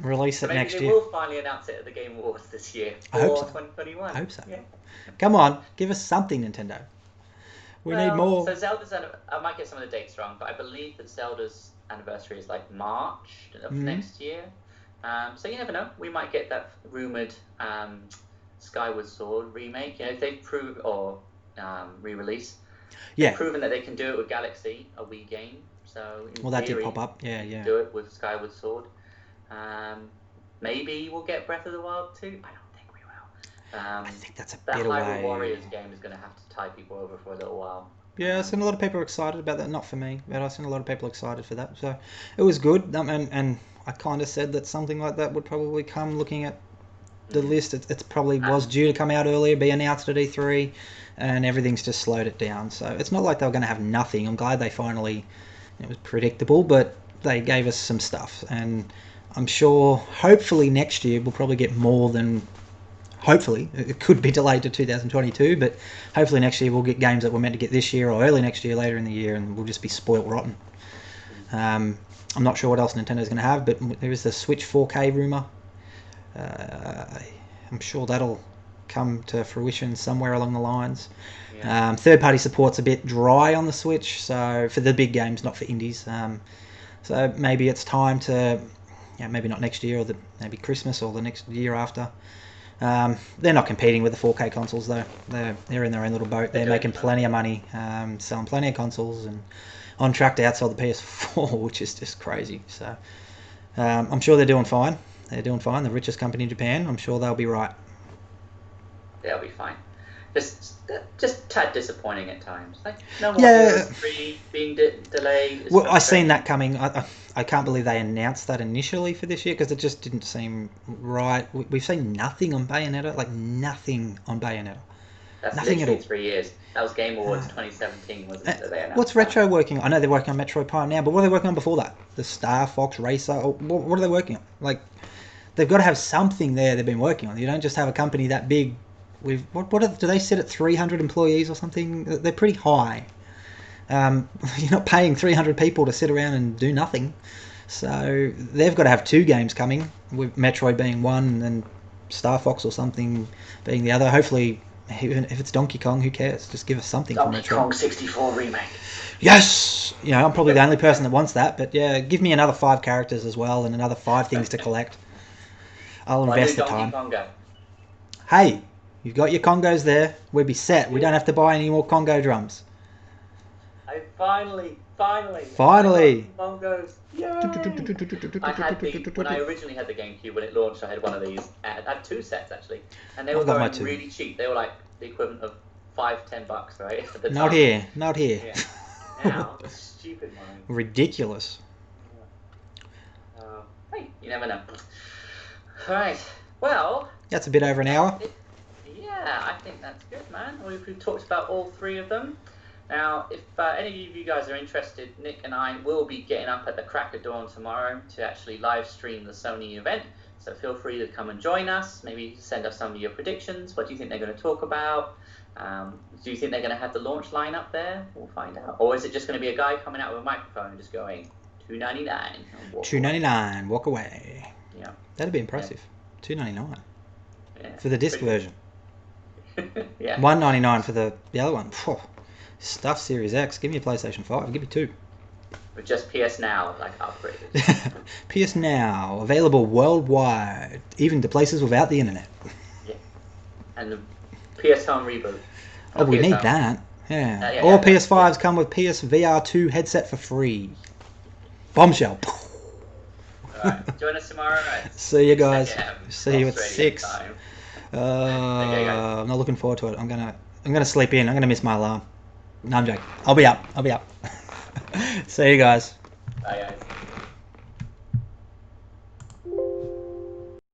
release it next year. Maybe they will finally announce it at the Game Awards this year for 2021. I hope so. Yeah. Come on, give us something, Nintendo. We need more. So Zelda's, I might get some of the dates wrong, but I believe that Zelda's anniversary is like March of next year. So you never know. We might get that rumoured Skyward Sword remake. You know, if they prove or re-release. Yeah. They've proven that they can do it with Galaxy, a Wii game. So in that theory, did pop up. Yeah. Do it with Skyward Sword. Maybe we'll get Breath of the Wild too. I don't think we will. I think that's a bit away. That Hyrule Warriors game is going to have to tie people over for a little while. Yeah, I've seen a lot of people excited about that. Not for me, but I've seen a lot of people excited for that. So it was good. And I kind of said that something like that would probably come. Looking at the list, it probably was due to come out earlier, be announced at E3, and everything's just slowed it down. So it's not like they were going to have nothing. I'm glad they finally. It was predictable, but they gave us some stuff, and I'm sure, hopefully next year we'll probably get more than. Hopefully, it could be delayed to 2022, but hopefully next year we'll get games that we're meant to get this year or early next year, later in the year, and we'll just be spoilt rotten. I'm not sure what else Nintendo's going to have, but there is the Switch 4K rumour. I'm sure that'll come to fruition somewhere along the lines. Yeah. Third-party support's a bit dry on the Switch, so for the big games, not for indies. So maybe it's time to, maybe not next year, or maybe Christmas or the next year after. They're not competing with the 4K consoles though. They're in their own little boat. They're making plenty of money, selling plenty of consoles, and on track to outsell the PS4, which is just crazy. So I'm sure they're doing fine. They're doing fine. The richest company in Japan. I'm sure they'll be right. They'll be fine. Just tad disappointing at times. Like no more PS3 being delayed. Well, I seen that coming. I can't believe they announced that initially for this year because it just didn't seem right. We've seen nothing on Bayonetta, like nothing on Bayonetta. That's nothing literally at all. 3 years. That was Game Awards 2017, wasn't it? That they announced what's Retro working on? I know they're working on Metroid Prime now, but what are they working on before that? The Star Fox Racer? What are they working on? Like, they've got to have something there they've been working on. You don't just have a company that big. Do they sit at 300 employees or something? They're pretty high. You're not paying 300 people to sit around and do nothing. So they've got to have 2 games coming, with Metroid being one and Star Fox or something being the other. Hopefully, even if it's Donkey Kong, who cares? Just give us something from Metroid. Donkey Kong 64 remake. Yes! I'm probably the only person that wants that, but yeah, give me another 5 characters as well and another 5 things to collect. I'll invest the time. Congo. Hey, you've got your Congos there. We'll be set. We don't have to buy any more Congo drums. I finally. Bongos. Yay! When I originally had the GameCube, when it launched, I had one of these. I had 2 sets actually, and they were going really cheap. They were like the equivalent of $5-10, right? At the time. Not here. Yeah. Now, stupid money. Ridiculous. Hey, you never know. All right. Well. That's a bit over an hour. Yeah, I think that's good, man. We've talked about all 3 of them. Now, if any of you guys are interested, Nick and I will be getting up at the crack of dawn tomorrow to actually live stream the Sony event. So feel free to come and join us. Maybe send us some of your predictions. What do you think they're going to talk about? Do you think they're going to have the launch lineup there? We'll find out. Or is it just going to be a guy coming out with a microphone and just going $2.99? $2.99. Walk away. Yeah. That'd be impressive. Yeah. $2.99 for the disc version. Yeah. $1.99 for the other one. Phew. Stuff Series X. Give me a PlayStation 5. Give me 2. With just PS Now, like, upgraded. PS Now, available worldwide, even to places without the internet. Yeah. And the PS Home reboot. Oh, we PS need Home. that. Yeah. Yeah, All yeah, PS5s come with PS VR2 headset for free. Bombshell. Alright, join us tomorrow night. See you guys. 6 a.m. See you at Australian 6. time. Okay, guys. I'm not looking forward to it. I'm gonna sleep in. I'm gonna miss my alarm. No, I'm joking. I'll be up. See you guys. Bye, guys.